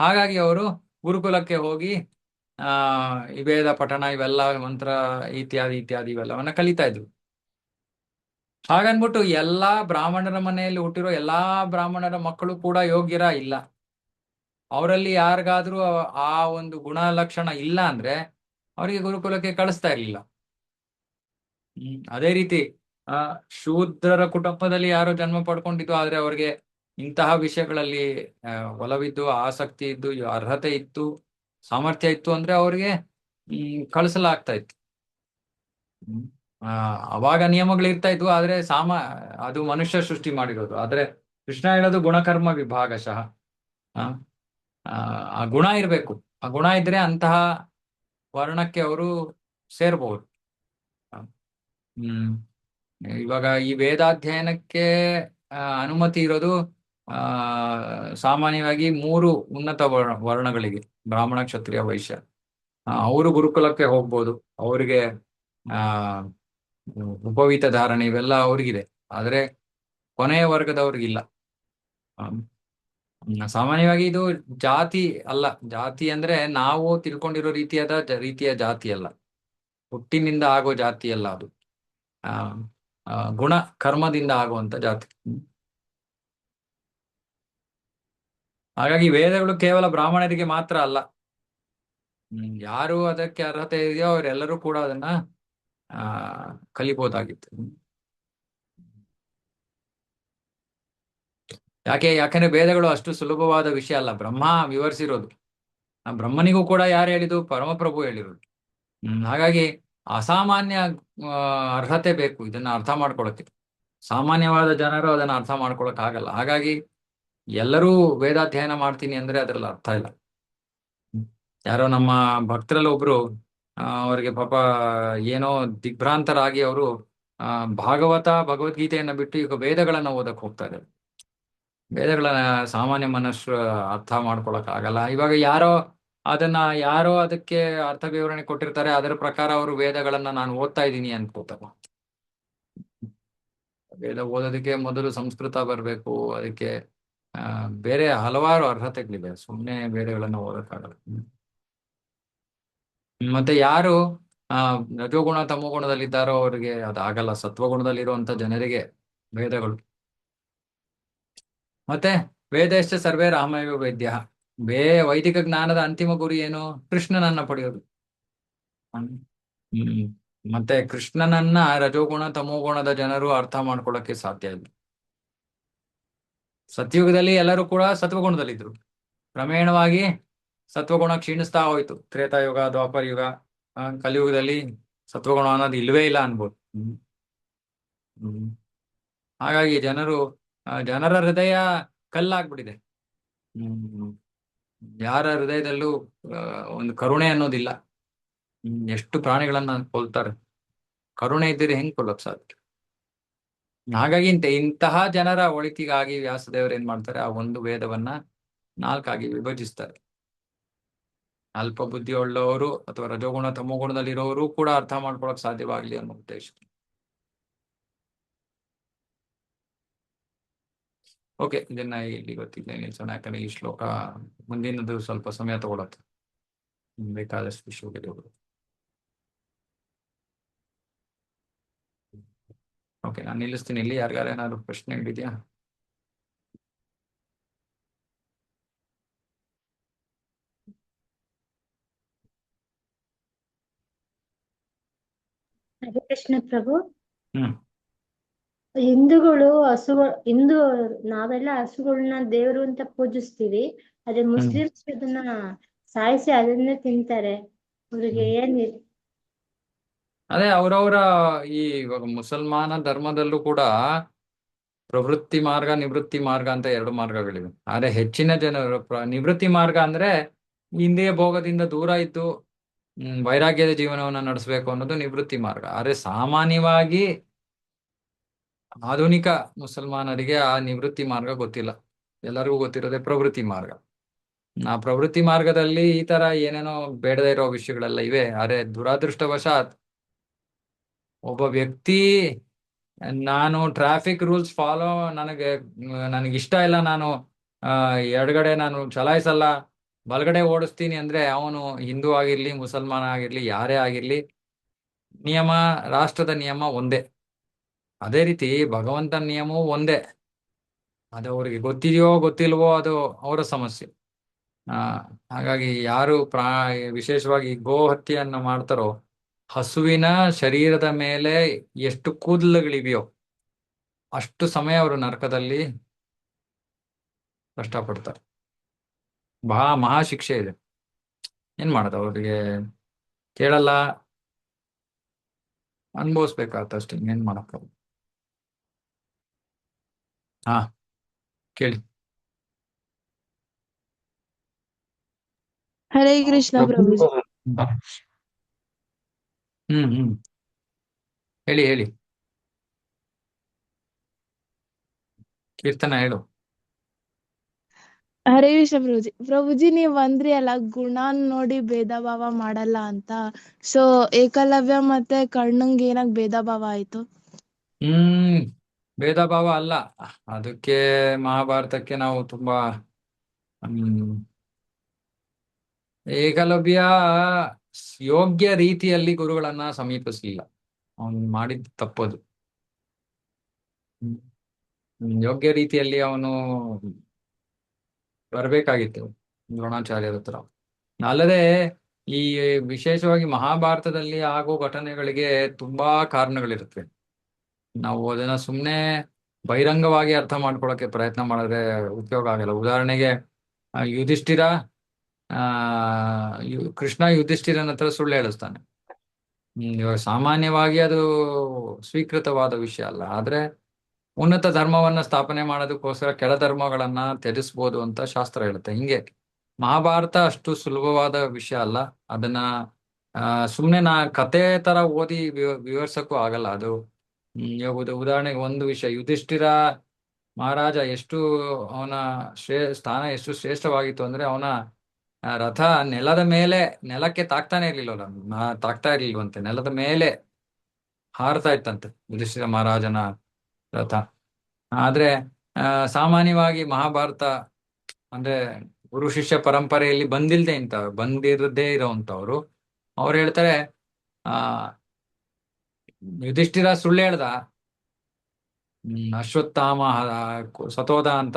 S1: ಹಾಗಾಗಿ ಅವರು ಗುರುಕುಲಕ್ಕೆ ಹೋಗಿ ಈ ವೇದ ಪಠಣ, ಇವೆಲ್ಲ ಮಂತ್ರ ಇತ್ಯಾದಿ ಇವೆಲ್ಲವನ್ನ ಕಲಿತಾ ಇದ್ರು. ಹಾಗನ್ಬಿಟ್ಟು ಎಲ್ಲಾ ಬ್ರಾಹ್ಮಣರ ಮನೆಯಲ್ಲಿ ಹುಟ್ಟಿರೋ ಎಲ್ಲಾ ಬ್ರಾಹ್ಮಣರ ಮಕ್ಕಳು ಕೂಡ ಯೋಗ್ಯರ ಇಲ್ಲ. ಅವರಲ್ಲಿ ಯಾರಿಗಾದ್ರೂ ಆ ಒಂದು ಗುಣಲಕ್ಷಣ ಇಲ್ಲ ಅಂದ್ರೆ ಅವರಿಗೆ ಗುರುಕುಲಕ್ಕೆ ಕಳಿಸ್ತಾ ಇರ್ಲಿಲ್ಲ. ಅದೇ ರೀತಿ ಶೂದ್ರರ ಕುಟುಂಬದಲ್ಲಿ ಯಾರೋ ಜನ್ಮ ಪಡ್ಕೊಂಡಿದ್ದು, ಆದ್ರೆ ಅವ್ರಿಗೆ ಇಂತಹ ವಿಷಯಗಳಲ್ಲಿ ಒಲವಿದ್ದು, ಆಸಕ್ತಿ ಇದ್ದು, ಅರ್ಹತೆ ಇತ್ತು, ಸಾಮರ್ಥ್ಯ ಇತ್ತು ಅಂದ್ರೆ ಅವ್ರಿಗೆ ಕಳಿಸಲಾಗ್ತಾ ಇತ್ತು. ಅವಾಗ ನಿಯಮಗಳು ಇರ್ತಾ ಇದ್ವು. ಆದ್ರೆ ಅದು ಮನುಷ್ಯ ಸೃಷ್ಟಿ ಮಾಡಿರೋದು. ಆದ್ರೆ ಕೃಷ್ಣ ಹೇಳೋದು ಗುಣಕರ್ಮ ವಿಭಾಗಶಃ. ಆ ಗುಣ ಇರ್ಬೇಕು. ಆ ಗುಣ ಇದ್ರೆ ಅಂತಹ ವರ್ಣಕ್ಕೆ ಅವರು ಸೇರ್ಬಹುದು. ಇವಾಗ ಈ ವೇದಾಧ್ಯಯನಕ್ಕೆ ಅನುಮತಿ ಇರೋದು ಸಾಮಾನ್ಯವಾಗಿ 3 ಉನ್ನತ ವರ್ಣಗಳಿಗೆ, ಬ್ರಾಹ್ಮಣ, ಕ್ಷತ್ರಿಯ, ವೈಶ್ಯ. ಅವರು ಗುರುಕುಲಕ್ಕೆ ಹೋಗ್ಬೋದು. ಅವರಿಗೆ ಉಪವೀತ ಧಾರಣೆ ಇವೆಲ್ಲ ಅವ್ರಿಗಿದೆ. ಆದ್ರೆ ಕೊನೆಯ ವರ್ಗದವ್ರಿಗಿಲ್ಲ. ಸಾಮಾನ್ಯವಾಗಿ ಇದು ಜಾತಿ ಅಲ್ಲ. ಜಾತಿ ಅಂದ್ರೆ ನಾವು ತಿಳ್ಕೊಂಡಿರೋ ರೀತಿಯ ಜಾತಿ ಅಲ್ಲ, ಹುಟ್ಟಿನಿಂದ ಆಗೋ ಜಾತಿ ಅಲ್ಲ. ಅದು ಗುಣ ಕರ್ಮದಿಂದ ಆಗುವಂತ ಜಾತಿ. ಹಾಗಾಗಿ ವೇದಗಳು ಕೇವಲ ಬ್ರಾಹ್ಮಣರಿಗೆ ಮಾತ್ರ ಅಲ್ಲ. ಯಾರು ಅದಕ್ಕೆ ಅರ್ಹತೆ ಇದೆಯೋ ಅವರೆಲ್ಲರೂ ಕೂಡ ಅದನ್ನ ಕಲಿಬಹುದಾಗಿತ್ತು. ಯಾಕಂದ್ರೆ ವೇದಗಳು ಅಷ್ಟು ಸುಲಭವಾದ ವಿಷಯ ಅಲ್ಲ. ಬ್ರಹ್ಮ ವಿವರಿಸಿರೋದು. ಬ್ರಹ್ಮನಿಗೂ ಕೂಡ ಯಾರು ಹೇಳಿದ್ದು? ಪರಮಪ್ರಭು ಹೇಳಿರೋದು. ಹಾಗಾಗಿ ಅಸಾಮಾನ್ಯ ಅರ್ಹತೆ ಬೇಕು ಇದನ್ನ ಅರ್ಥ ಮಾಡ್ಕೊಳಕ್ಕೆ. ಸಾಮಾನ್ಯವಾದ ಜನರು ಅದನ್ನ ಅರ್ಥ ಮಾಡ್ಕೊಳಕ್ ಆಗಲ್ಲ. ಹಾಗಾಗಿ ಎಲ್ಲರೂ ವೇದಾಧ್ಯಯನ ಮಾಡ್ತೀನಿ ಅಂದ್ರೆ ಅದರಲ್ಲಿ ಅರ್ಥ ಇಲ್ಲ. ಯಾರೋ ನಮ್ಮ ಭಕ್ತರಲ್ಲಿ ಒಬ್ರು ಅವರಿಗೆ ಪಾಪ ಏನೋ ದಿಗ್ಭ್ರಾಂತರಾಗಿ ಅವರು ಭಗವದ್ಗೀತೆಯನ್ನ ಬಿಟ್ಟು ಈಗ ವೇದಗಳನ್ನ ಓದಕ್ ಹೋಗ್ತಾ ಇದ್ದಾರೆ. ವೇದಗಳನ್ನ ಸಾಮಾನ್ಯ ಮನುಷ್ಯರು ಅರ್ಥ ಮಾಡ್ಕೊಳಕ್ ಆಗಲ್ಲ. ಇವಾಗ ಯಾರೋ ಅದಕ್ಕೆ ಅರ್ಥ ವಿವರಣೆ ಕೊಟ್ಟಿರ್ತಾರೆ, ಅದರ ಪ್ರಕಾರ ಅವರು ವೇದಗಳನ್ನ ನಾನು ಓದ್ತಾ ಇದ್ದೀನಿ ಅನ್ಕೋತಾರೆ. ವೇದ ಓದೋದಕ್ಕೆ ಮೊದಲು ಸಂಸ್ಕೃತ ಬರಬೇಕು, ಅದಕ್ಕೆ ಬೇರೆ ಹಲವಾರು ಅರ್ಹತೆಗಳಿವೆ. ಸುಮ್ಮನೆ ವೇದಗಳನ್ನ ಓದಕ್ಕಾಗಲ್ಲ. ಮತ್ತೆ ಯಾರು ರಜೋಗುಣ ತಮೋಗುಣದಲ್ಲಿದ್ದಾರೋ ಅವರಿಗೆ ಅದಾಗಲ್ಲ. ಸತ್ವಗುಣದಲ್ಲಿರುವಂತ ಜನರಿಗೆ ವೇದಗಳು. ಮತ್ತೆ ವೇದಶ್ಚ ಸರ್ವೇ ರಾಮೈವ ವೇದ್ಯ. ವೈದಿಕ ಜ್ಞಾನದ ಅಂತಿಮ ಗುರಿ ಏನು? ಕೃಷ್ಣನನ್ನ ಪಡೆಯೋದು. ಹ್ಮ್ ಮತ್ತೆ ಕೃಷ್ಣನನ್ನ ರಜೋಗುಣ ತಮೋಗುಣದ ಜನರು ಅರ್ಥ ಮಾಡ್ಕೊಳ್ಳಕ್ಕೆ ಸಾಧ್ಯ ಇಲ್ಲ. ಸತ್ಯುಗದಲ್ಲಿ ಎಲ್ಲರೂ ಕೂಡ ಸತ್ವಗುಣದಲ್ಲಿದ್ರು. ಕ್ರಮೇಣವಾಗಿ ಸತ್ವಗುಣ ಕ್ಷೀಣಿಸ್ತಾ ಹೋಯ್ತು. ತ್ರೇತಾಯುಗ, ದ್ವಾಪರ ಯುಗ, ಕಲಿಯುಗದಲ್ಲಿ ಸತ್ವಗುಣ ಅನ್ನೋದು ಇಲ್ವೇ ಇಲ್ಲ ಅನ್ಬೋದು. ಹಾಗಾಗಿ ಜನರ ಹೃದಯ ಕಲ್ಲಾಗ್ಬಿಟ್ಟಿದೆ. ಯಾರ ಹೃದಯದಲ್ಲೂ ಒಂದು ಕರುಣೆ ಅನ್ನೋದಿಲ್ಲ. ಎಷ್ಟು ಪ್ರಾಣಿಗಳನ್ನ ಕೊಲ್ತಾರೆ. ಕರುಣೆ ಇದ್ದರೆ ಹೆಂಗ್ ಕೊಲ್ಲಕ್ ಸಾಧ್ಯ? ಹಾಗಾಗಿ ಇಂತಹ ಜನರ ಒಳಿತಿಗಾಗಿ ವ್ಯಾಸದೇವರು ಏನ್ ಮಾಡ್ತಾರೆ, ಆ ಒಂದು ವೇದವನ್ನ 4 ವಿಭಜಿಸ್ತಾರೆ. ಅಲ್ಪ ಬುದ್ಧಿ ಉಳ್ಳವರು ಅಥವಾ ರಜೋಗುಣ ತಮೋಗುಣದಲ್ಲಿರೋರು ಕೂಡ ಅರ್ಥ ಮಾಡ್ಕೊಳಕ್ ಸಾಧ್ಯವಾಗ್ಲಿ ಅನ್ನೋ ಉದ್ದೇಶ. ಓಕೆ, ಇದನ್ನ ಇಲ್ಲಿ ಗೊತ್ತಿದ್ದೆ ನಿಲ್ಸೋಣ. ಯಾಕಂದ್ರೆ ಈ ಶ್ಲೋಕ ಮುಂದಿನದು ಸ್ವಲ್ಪ ಸಮಯ ತಗೊಳತ್ತೆ. ಬೇಕಾದಷ್ಟು ವಿಷಯಗಳು. ಓಕೆ, ನಾನು ನಿಲ್ಲಿಸ್ತೀನಿ ಇಲ್ಲಿ. ಯಾರಿಗಾರ ಏನಾದ್ರು ಪ್ರಶ್ನೆಗಳಿದೆಯಾ?
S4: ಹರೇ ಕೃಷ್ಣ ಪ್ರಭು.
S1: ಹ್ಮ್
S4: ಹಿಂದೂ ನಾವೆಲ್ಲ ಹಸುಗಳನ್ನ ದೇವರು ಅಂತ ಪೂಜಿಸ್ತೀವಿ. ಅದೇ ಮುಸ್ಲಿಮ್ಸ್ ಅದನ್ನ ಸಾಯಿಸಿ ಅದನ್ನೇ ತಿಂತಾರೆ. ಅವ್ರಿಗೆ
S1: ಅದೇ ಅವರವರ ಇವಾಗ ಮುಸಲ್ಮಾನ ಧರ್ಮದಲ್ಲೂ ಕೂಡ ಪ್ರವೃತ್ತಿ ಮಾರ್ಗ, ನಿವೃತ್ತಿ ಮಾರ್ಗ ಅಂತ 2 ಮಾರ್ಗಗಳಿವೆ. ಆದ್ರೆ ಹೆಚ್ಚಿನ ಜನರು ನಿವೃತ್ತಿ ಮಾರ್ಗ ಅಂದ್ರೆ ಇಂದ್ರಿಯ ಭೋಗದಿಂದ ದೂರ ಇದ್ದು ವೈರಾಗ್ಯದ ಜೀವನವನ್ನ ನಡೆಸಬೇಕು ಅನ್ನೋದು ನಿವೃತ್ತಿ ಮಾರ್ಗ. ಆದ್ರೆ ಸಾಮಾನ್ಯವಾಗಿ ಆಧುನಿಕ ಮುಸಲ್ಮಾನರಿಗೆ ಆ ನಿವೃತ್ತಿ ಮಾರ್ಗ ಗೊತ್ತಿಲ್ಲ. ಎಲ್ಲರಿಗೂ ಗೊತ್ತಿರೋದೇ ಪ್ರವೃತ್ತಿ ಮಾರ್ಗ. ಆ ಪ್ರವೃತ್ತಿ ಮಾರ್ಗದಲ್ಲಿ ಈ ತರ ಏನೇನೋ ಬೇಡದೇ ಇರೋ ವಿಷಯಗಳೆಲ್ಲ ಇವೆ. ಆದ್ರೆ ದುರಾದೃಷ್ಟವಶಾತ್ ಒಬ್ಬ ವ್ಯಕ್ತಿ ನಾನು ಟ್ರಾಫಿಕ್ ರೂಲ್ಸ್ ಫಾಲೋ ನನಗಿಷ್ಟ ಇಲ್ಲ, ನಾನು ಎಡಗಡೆ ನಾನು ಚಲಾಯಿಸಲ್ಲ, ಬಲಗಡೆ ಓಡಿಸ್ತೀನಿ ಅಂದ್ರೆ ಅವನು ಹಿಂದೂ ಆಗಿರ್ಲಿ, ಮುಸಲ್ಮಾನ ಆಗಿರ್ಲಿ, ಯಾರೇ ಆಗಿರ್ಲಿ, ರಾಷ್ಟ್ರದ ನಿಯಮ ಒಂದೇ. ಅದೇ ರೀತಿ ಭಗವಂತನ ನಿಯಮವೂ ಒಂದೇ. ಅದು ಅವ್ರಿಗೆ ಗೊತ್ತಿದೆಯೋ ಗೊತ್ತಿಲ್ವೋ ಅದು ಅವರ ಸಮಸ್ಯೆ. ಹಾಗಾಗಿ ಯಾರು ವಿಶೇಷವಾಗಿ ಗೋ ಹತ್ಯೆಯನ್ನ ಮಾಡ್ತಾರೋ, ಹಸುವಿನ ಶರೀರದ ಮೇಲೆ ಎಷ್ಟು ಕೂದಲುಗಳಿವೆಯೋ ಅಷ್ಟು ಸಮಯ ಅವರು ನರಕದಲ್ಲಿ ಕಷ್ಟಪಡ್ತಾರೆ. ಮಹಾಶಿಕ್ಷೆ ಇದೆ. ಏನ್ ಮಾಡೋದು? ಅವ್ರಿಗೆ ಕೇಳಲ್ಲ, ಅನುಭವಿಸ್ಬೇಕಾಗತ್ತಷ್ಟೇ. ಏನ್ ಮಾಡಕ್ಕ? ಹಾ, ಕೇಳಿ.
S5: ಹರೇ ಕೃಷ್ಣ ಪ್ರಭುಜಿ.
S1: ಹೇಳಿ ಕೀರ್ತನ ಹೇಳು.
S5: ಹರೇ ಕೃಷ್ಣ ಪ್ರಭುಜಿ ನೀವ್ ಅಂದ್ರಿ ಅಲ್ಲ, ಗುಣನ್ ನೋಡಿ ಭೇದ ಭಾವ ಮಾಡಲ್ಲ ಅಂತ. ಸೊ ಏಕಲವ್ಯ ಮತ್ತೆ ಕರ್ಣಂಗೆ ಏನಾಗ್ ಭೇದ ಭಾವ ಆಯ್ತು?
S1: ಭೇದ ಭಾವ ಅಲ್ಲ. ಅದಕ್ಕೆ ಮಹಾಭಾರತಕ್ಕೆ ನಾವು ತುಂಬಾ ಏಕಲವ್ಯ ಯೋಗ್ಯ ರೀತಿಯಲ್ಲಿ ಗುರುಗಳನ್ನ ಸಮೀಪಿಸಲಿಲ್ಲ. ಅವನು ಮಾಡಿದ ತಪ್ಪದು. ಯೋಗ್ಯ ರೀತಿಯಲ್ಲಿ ಅವನು ಬರ್ಬೇಕಾಗಿತ್ತು ದ್ರೋಣಾಚಾರ್ಯರ ಹತ್ರ. ಅಲ್ಲದೆ ಈ ವಿಶೇಷವಾಗಿ ಮಹಾಭಾರತದಲ್ಲಿ ಆಗೋ ಘಟನೆಗಳಿಗೆ ತುಂಬಾ ಕಾರಣಗಳಿರುತ್ತವೆ. ನಾವು ಅದನ್ನ ಸುಮ್ಮನೆ ಬಹಿರಂಗವಾಗಿ ಅರ್ಥ ಮಾಡ್ಕೊಳಕ್ಕೆ ಪ್ರಯತ್ನ ಮಾಡಿದ್ರೆ ಉಪಯೋಗ ಆಗಲ್ಲ. ಉದಾಹರಣೆಗೆ ಯುಧಿಷ್ಠಿರ ಕೃಷ್ಣ ಯುಧಿಷ್ಠಿರನ ಹತ್ರ ಸುಳ್ಳು ಹೇಳಿಸ್ತಾನೆ. ಇವಾಗ ಸಾಮಾನ್ಯವಾಗಿ ಅದು ಸ್ವೀಕೃತವಾದ ವಿಷಯ ಅಲ್ಲ. ಆದ್ರೆ ಉನ್ನತ ಧರ್ಮವನ್ನ ಸ್ಥಾಪನೆ ಮಾಡೋದಕ್ಕೋಸ್ಕರ ಕೆಳ ಧರ್ಮಗಳನ್ನ ತ್ಯಜಿಸ್ಬೋದು ಅಂತ ಶಾಸ್ತ್ರ ಹೇಳುತ್ತೆ. ಹಿಂಗೆ ಮಹಾಭಾರತ ಅಷ್ಟು ಸುಲಭವಾದ ವಿಷಯ ಅಲ್ಲ. ಅದನ್ನ ಸುಮ್ಮನೆ ಕತೆ ತರ ಓದಿ ವಿವರಿಸಕ್ಕೂ ಆಗಲ್ಲ ಅದು. ಇವಾಗ ಉದಾಹರಣೆಗೆ ಒಂದು ವಿಷಯ, ಯುಧಿಷ್ಠಿರ ಮಹಾರಾಜ ಎಷ್ಟು ಅವನ ಸ್ಥಾನ ಎಷ್ಟು ಶ್ರೇಷ್ಠವಾಗಿತ್ತು ಅಂದ್ರೆ, ಅವನ ರಥ ನೆಲದ ಮೇಲೆ, ನೆಲಕ್ಕೆ ತಾಕ್ತಾನೆ ಇರ್ಲಿಲ್ಲ, ತಾಕ್ತಾ ಇರ್ಲಿಲ್ವಂತೆ, ನೆಲದ ಮೇಲೆ ಹಾರ್ತಾ ಇತ್ತಂತೆ ಯುಧಿಷ್ಠಿರ ಮಹಾರಾಜನ ರಥ. ಆದ್ರೆ ಸಾಮಾನ್ಯವಾಗಿ ಮಹಾಭಾರತ ಅಂದ್ರೆ ಗುರು ಶಿಷ್ಯ ಪರಂಪರೆಯಲ್ಲಿ ಬಂದಿರದೇ ಇರೋಂಥವ್ರು ಅವ್ರು ಹೇಳ್ತಾರೆ, ಆ ಯುಧಿಷ್ಠಿರ ಸುಳ್ಳು ಹೇಳ್ದ, ಅಶ್ವತ್ಥಾಮ ಸತೋದ ಅಂತ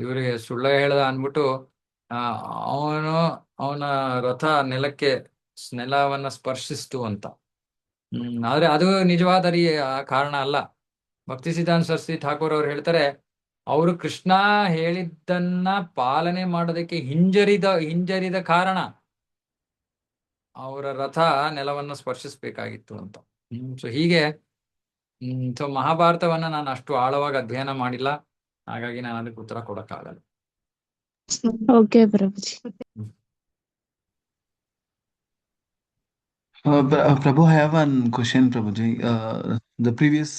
S1: ಇವರಿಗೆ ಸುಳ್ಳು ಹೇಳ್ದ ಅನ್ಬಿಟ್ಟು ಅವನ ರಥ ನೆಲವನ್ನ ಸ್ಪರ್ಶಿಸ್ತು ಅಂತ. ಆದ್ರೆ ಅದು ನಿಜವಾದ ಕಾರಣ ಅಲ್ಲ. ಭಕ್ತಿ ಸಿದ್ಧಾಂತ ಸರಸ್ವತಿ ಠಾಕೂರ್ ಅವ್ರು ಹೇಳ್ತಾರೆ, ಅವರು ಕೃಷ್ಣ ಹೇಳಿದ್ದನ್ನ ಪಾಲನೆ ಮಾಡೋದಕ್ಕೆ ಹಿಂಜರಿದ ಕಾರಣ ಅವರ ರಥ ನೆಲವನ್ನ ಸ್ಪರ್ಶಿಸ್ಬೇಕಾಗಿತ್ತು ಅಂತ. ಸೊ ಹೀಗೆ ಸೊ ಮಹಾಭಾರತವನ್ನ ನಾನು ಅಷ್ಟು ಆಳವಾಗಿ ಅಧ್ಯಯನ ಮಾಡಿಲ್ಲ, ಹಾಗಾಗಿ ನಾನು ಅದಕ್ಕೆ ಉತ್ತರ ಕೊಡಕ್ಕಾಗಲ್ಲ.
S5: Okay ಪ್ರಭುಜಿ.
S6: Prabhu, I have one question, Prabhuji. The previous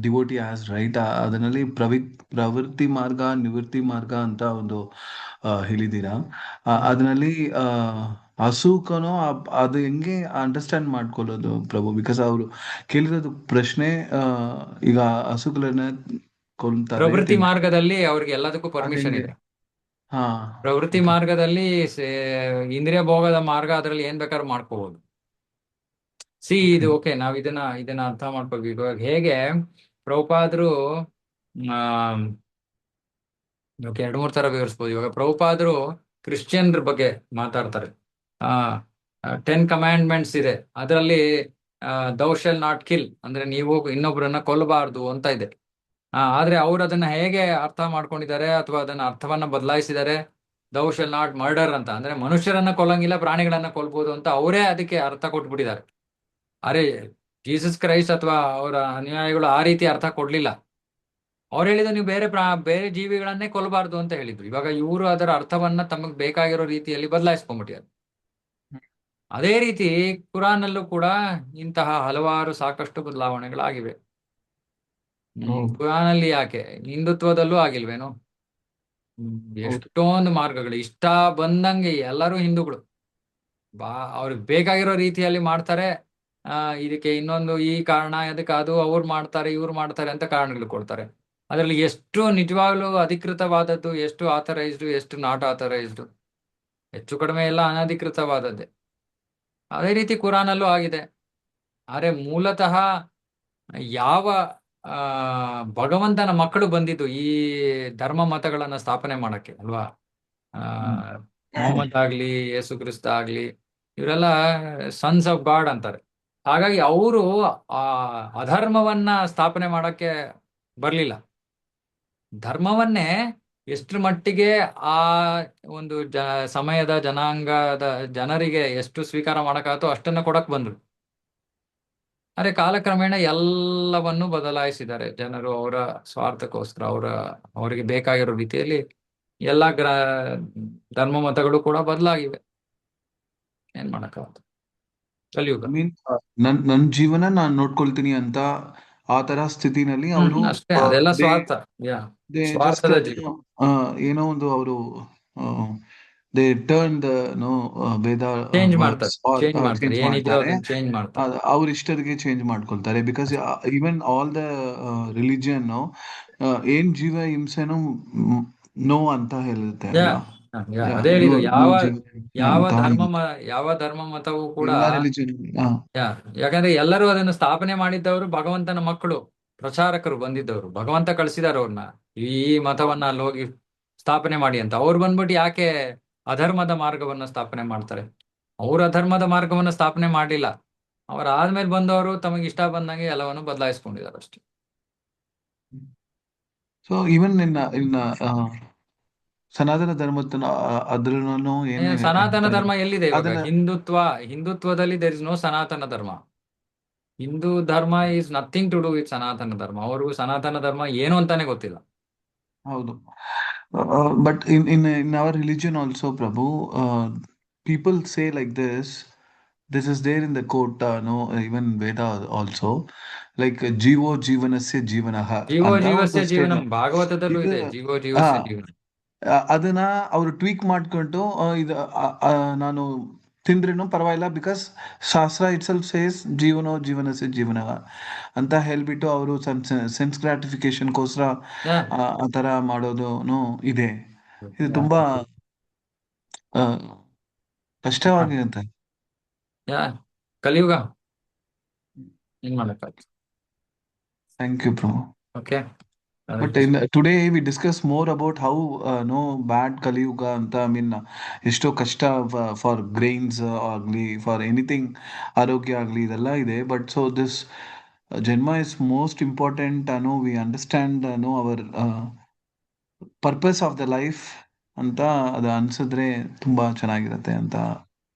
S6: devotee asked, right? ಅದರಲ್ಲಿ ಪ್ರವೃತ್ತಿ ಮಾರ್ಗ ನಿವೃತ್ತಿ ಮಾರ್ಗ ಅಂತ ಒಂದು ಹೇಳಿದ್ದೀರಾ. ಅದರಲ್ಲಿ ಹಸುಕನೋ ಅದು ಹೆಂಗೆ ಅಂಡರ್ಸ್ಟ್ಯಾಂಡ್ ಮಾಡ್ಕೊಳ್ಳೋದು ಪ್ರಭು? ಬಿಕಾಸ್ ಅವರು ಕೇಳಿರೋದು ಪ್ರಶ್ನೆ, ಈಗ ಹಸುಗಳನ್ನ ಕೊಲ್ತಾರೆ,
S1: ಪ್ರವೃತ್ತಿ ಮಾರ್ಗದಲ್ಲಿ ಅವ್ರಿಗೆ ಎಲ್ಲದಕ್ಕೂ ಪರ್ಮಿಷನ್ ಇದೆ. ಪ್ರವೃತ್ತಿ ಮಾರ್ಗದಲ್ಲಿ ಇಂದ್ರಿಯ ಭೋಗದ ಮಾರ್ಗ, ಅದ್ರಲ್ಲಿ ಏನ್ ಬೇಕಾದ್ರೂ ಮಾಡ್ಕೋಬಹುದು. ಇದು ಓಕೆ, ನಾವ್ ಇದನ್ನ ಅರ್ಥ ಮಾಡ್ಕೋಬೇಕು. ಇವಾಗ ಹೇಗೆ ಪ್ರಭುಪಾದರು ಓಕೆ 2-3 ತರ ವಿವರಿಸ್ಬೋದು. ಇವಾಗ ಪ್ರಭುಪಾದರು ಕ್ರಿಶ್ಚಿಯನ್ರ ಬಗ್ಗೆ ಮಾತಾಡ್ತಾರೆ. 10 ಕಮ್ಯಾಂಡ್ಮೆಂಟ್ಸ್ ಇದೆ, ಅದರಲ್ಲಿ ದೌ ಶಾಲ್ ನಾಟ್ ಕಿಲ್ ಅಂದ್ರೆ ನೀವು ಇನ್ನೊಬ್ಬರನ್ನ ಕೊಲ್ಲಬಾರ್ದು ಅಂತ ಇದೆ. ಆದ್ರೆ ಅವ್ರು ಅದನ್ನ ಹೇಗೆ ಅರ್ಥ ಮಾಡ್ಕೊಂಡಿದ್ದಾರೆ ಅಥವಾ ಅದನ್ನ ಅರ್ಥವನ್ನ ಬದಲಾಯಿಸಿದ್ದಾರೆ, ದೌ ಶಾಲ್ ನಾಟ್ ಮರ್ಡರ್ ಅಂತ, ಅಂದ್ರೆ ಮನುಷ್ಯರನ್ನ ಕೊಲ್ಲಂಗಿಲ್ಲ, ಪ್ರಾಣಿಗಳನ್ನ ಕೊಲ್ಬೋದು ಅಂತ ಅವರೇ ಅದಕ್ಕೆ ಅರ್ಥ ಕೊಟ್ಬಿಟ್ಟಿದ್ದಾರೆ. ಅರೆ ಜೀಸಸ್ ಕ್ರೈಸ್ಟ್ ಅಥವಾ ಅವರ ಅನುಯಾಯಿಗಳು ಆ ರೀತಿ ಅರ್ಥ ಕೊಡ್ಲಿಲ್ಲ. ಅವ್ರು ಹೇಳಿದ್ರು ನೀವು ಬೇರೆ ಜೀವಿಗಳನ್ನೇ ಕೊಲ್ಲಬಾರ್ದು ಅಂತ ಹೇಳಿದ್ರು. ಇವಾಗ ಇವರು ಅದರ ಅರ್ಥವನ್ನ ತಮಗ್ ಬೇಕಾಗಿರೋ ರೀತಿಯಲ್ಲಿ ಬದಲಾಯಿಸ್ಕೊಂಡ್ಬಿಟ್ಟಿದ್ದಾರೆ. ಅದೇ ರೀತಿ ಕುರಾನಲ್ಲೂ ಕೂಡ ಇಂತಹ ಹಲವಾರು ಸಾಕಷ್ಟು ಬದಲಾವಣೆಗಳಾಗಿವೆ. ಕುರಾನಲ್ಲಿ ಯಾಕೆ, ಹಿಂದುತ್ವದಲ್ಲೂ ಆಗಿಲ್ವೇನು? ಎಷ್ಟೊಂದು ಮಾರ್ಗಗಳು, ಇಷ್ಟ ಬಂದಂಗೆ ಎಲ್ಲರೂ ಹಿಂದೂಗಳು ಅವ್ರಿಗೆ ಬೇಕಾಗಿರೋ ರೀತಿಯಲ್ಲಿ ಮಾಡ್ತಾರೆ. ಇದಕ್ಕೆ ಇನ್ನೊಂದು ಈ ಕಾರಣ, ಅದಕ್ಕೆ ಅದು ಅವ್ರು ಮಾಡ್ತಾರೆ ಇವ್ರು ಮಾಡ್ತಾರೆ ಅಂತ ಕಾರಣಗಳು ಕೊಡ್ತಾರೆ. ಅದರಲ್ಲಿ ಎಷ್ಟು ನಿಜವಾಗ್ಲೂ ಅಧಿಕೃತವಾದದ್ದು, ಎಷ್ಟು ಆಥರೈಸ್ಡ್, ಎಷ್ಟು ನಾಟ್ ಆಥರೈಸ್ಡ್, ಹೆಚ್ಚು ಕಡಿಮೆ ಎಲ್ಲ ಅನಧಿಕೃತವಾದದ್ದೇ. ಅದೇ ರೀತಿ ಕುರಾನಲ್ಲೂ ಆಗಿದೆ. ಆದರೆ ಮೂಲತಃ ಯಾವ ಭಗವಂತನ ಮಕ್ಕಳು ಬಂದಿದ್ದು ಈ ಧರ್ಮ ಮತಗಳನ್ನ ಸ್ಥಾಪನೆ ಮಾಡಕ್ಕೆ ಅಲ್ವಾ? ಮೊಹಮ್ಮದ್ ಆಗ್ಲಿ, ಯೇಸು ಕ್ರಿಸ್ತ ಆಗ್ಲಿ, ಇವರೆಲ್ಲ ಸನ್ಸ್ ಆಫ್ ಗಾಡ್ ಅಂತಾರೆ. ಹಾಗಾಗಿ ಅವರು ಅಧರ್ಮವನ್ನ ಸ್ಥಾಪನೆ ಮಾಡಕ್ಕೆ ಬರ್ಲಿಲ್ಲ. ಧರ್ಮವನ್ನೇ ಎಷ್ಟರ ಮಟ್ಟಿಗೆ ಆ ಒಂದು ಸಮಯದ ಜನಾಂಗದ ಜನರಿಗೆ ಎಷ್ಟು ಸ್ವೀಕಾರ ಮಾಡಕ್ಕಾಗತ್ತೋ ಅಷ್ಟನ್ನ ಕೊಡಕ್ ಬಂದ್ರು. ಆದರೆ ಕಾಲಕ್ರಮೇಣ ಎಲ್ಲವನ್ನೂ ಬದಲಾಯಿಸಿದ್ದಾರೆ ಜನರು ಅವರ ಸ್ವಾರ್ಥಕ್ಕೋಸ್ಕರ, ಅವರಿಗೆ ಬೇಕಾಗಿರೋ ರೀತಿಯಲ್ಲಿ ಎಲ್ಲ ಧರ್ಮ ಮತಗಳು ಕೂಡ ಬದಲಾಗಿವೆ. ಏನ್ ಮಾಡಕ್ಕಾಗತ್ತೆ, ಕಲಿಯುಗ.
S6: ನನ್ ಜೀವನ ನಾನ್ ನೋಡ್ಕೊಳ್ತೀನಿ ಅಂತ ಆ ತರ ಸ್ಥಿತಿನಲ್ಲಿ ಅವರು
S1: ಅಷ್ಟೇ, ಅದೆಲ್ಲ ಸ್ವಾರ್ಥ, ಸ್ವಾರ್ಥದ ಜೀವನ.
S6: ಏನೋ ಒಂದು ಅವರು ದೇ ಟರ್ನ್ ವೇದ
S1: ಚೇಂಜ್ ಮಾಡ್ತಾರೆ, ಏನಿದೆ ಅದನ್ನ ಚೇಂಜ್ ಮಾಡ್ತಾರೆ,
S6: ಅವ್ರ ಇಷ್ಟರಿಗೆ ಚೇಂಜ್ ಮಾಡ್ಕೊಳ್ತಾರೆ. Because even all the religion ಏನ್ ಜೀವ ಹಿಂಸೆನೋ ನೋ ಅಂತ ಹೇಳುತ್ತೆ.
S1: ಅದೇ ಹೇಳಿದ್ರು, ಯಾವ ಧರ್ಮ ಮತವೂ ಕೂಡ, ಯಾಕಂದ್ರೆ ಎಲ್ಲರೂ ಅದನ್ನು ಸ್ಥಾಪನೆ ಮಾಡಿದ್ದವರು ಭಗವಂತನ ಮಕ್ಕಳು, ಪ್ರಚಾರಕರು ಬಂದಿದ್ದವರು, ಭಗವಂತ ಕಳಿಸಿದಾರೆ ಅವ್ರನ್ನ ಈ ಮತವನ್ನ ಅಲ್ಲಿ ಹೋಗಿ ಸ್ಥಾಪನೆ ಮಾಡಿ ಅಂತ. ಅವ್ರು ಬಂದ್ಬಿಟ್ಟು ಯಾಕೆ ಅಧರ್ಮದ ಮಾರ್ಗವನ್ನ ಸ್ಥಾಪನೆ ಮಾಡ್ತಾರೆ? ಅವ್ರು ಅಧರ್ಮದ ಮಾರ್ಗವನ್ನ ಸ್ಥಾಪನೆ ಮಾಡ್ಲಿಲ್ಲ. ಅವ್ರ ಆದ್ಮೇಲೆ ಬಂದವರು ತಮಗೆ ಇಷ್ಟ ಬಂದಂಗೆ ಎಲ್ಲವನ್ನು ಬದಲಾಯಿಸ್ಕೊಂಡಿದ್ದಾರೆ ಅಷ್ಟೇ.
S6: ಸೊ ಈವನ್ ಇನ್ನ ಸನಾತನ ಧರ್ಮದ ಅದ್ರಲ್ಲೂ
S1: ಸನಾತನ ಧರ್ಮ ಎಲ್ಲಿದೆ ಇವಾಗ? ಹಿಂದುತ್ವದಲ್ಲಿ ದೇರ್ ಇಸ್ ನೋ ಸನಾತನ Dharma. Hindu dharma is nothing to do with Sanatana Dharma. ಅವ್ರಿಗೂ ಸನಾತನ ಧರ್ಮ ಏನು ಅಂತಾನೆ ಗೊತ್ತಿಲ್ಲ.
S6: ಹೌದು. But in our religion also, Prabhu, people say like this. This is there in the quote, no, even Veda also, like Jivo Jivanasya Jivanaha
S1: ಜೀವೋ
S6: ಅಂತ ಒಂದು
S1: ಜೀವಸ್ಯ ಜೀವನಂ
S6: ಸ್ಟೇಟ್ಮೆಂಟ್.
S1: ಭಾಗವತದಲ್ಲೂ
S6: ಇದು
S1: ಇದೆ, ಜೀವೋ
S6: ಆ
S1: ಜೀವಸ್ಯ ಜೀವನ.
S6: ಅದನ್ನ ಅವರು ಟ್ವೀಕ್ ಮಾಡ್ಕೊಂಡು ಇದು ನಾನು ತಿಂದ್ರೇನು ಪರವಾಗಿಲ್ಲ, ಬಿಕಾಸ್ ಶಾಸ್ತ್ರ ಇಟ್ ಸೆಲ್ಫ್ ಸೇಸ್ ಜೀವನೋ ಜೀವನಸ್ಯ ಜೀವನ ಅಂತ ಹೇಳ್ಬಿಟ್ಟು ಅವರು ಸೆನ್ಸ್ ಗ್ರಾಟಿಫಿಕೇಶನ್ಗೋಸ್ಕರ
S1: ಯಾ
S6: ಆ ಥರ ಮಾಡೋದು ಇದೆ. ಇದು
S1: ಯಾ
S6: ತುಂಬಾ ಆ, ಕಷ್ಟವಾಗಿರುತ್ತೆ.
S1: ಯಾ ಕಲಿಯುಗ ಏನ್ ಮಾಡಕ್ಕಾಗ್ತದೆ.
S6: ಥ್ಯಾಂಕ್ ಯು ಪ್ರಭು.
S1: Okay
S6: But today we discuss more about how no bad Kali Yuga ಅಂತ ಐ ಮೀನ್ ಎಷ್ಟೋ ಕಷ್ಟ ಫಾರ್ ಗ್ರೈನ್ಸ್ ಆಗಲಿ ಫಾರ್ ಎನಿಥಿಂಗ್, ಆರೋಗ್ಯ ಆಗಲಿ ಇದೆಲ್ಲ ಇದೆ. But so this janma is most important. No we understand know our purpose of the life ಅಂತ ಅದು ಅನ್ಸಿದ್ರೆ ತುಂಬಾ ಚೆನ್ನಾಗಿರತ್ತೆ ಅಂತ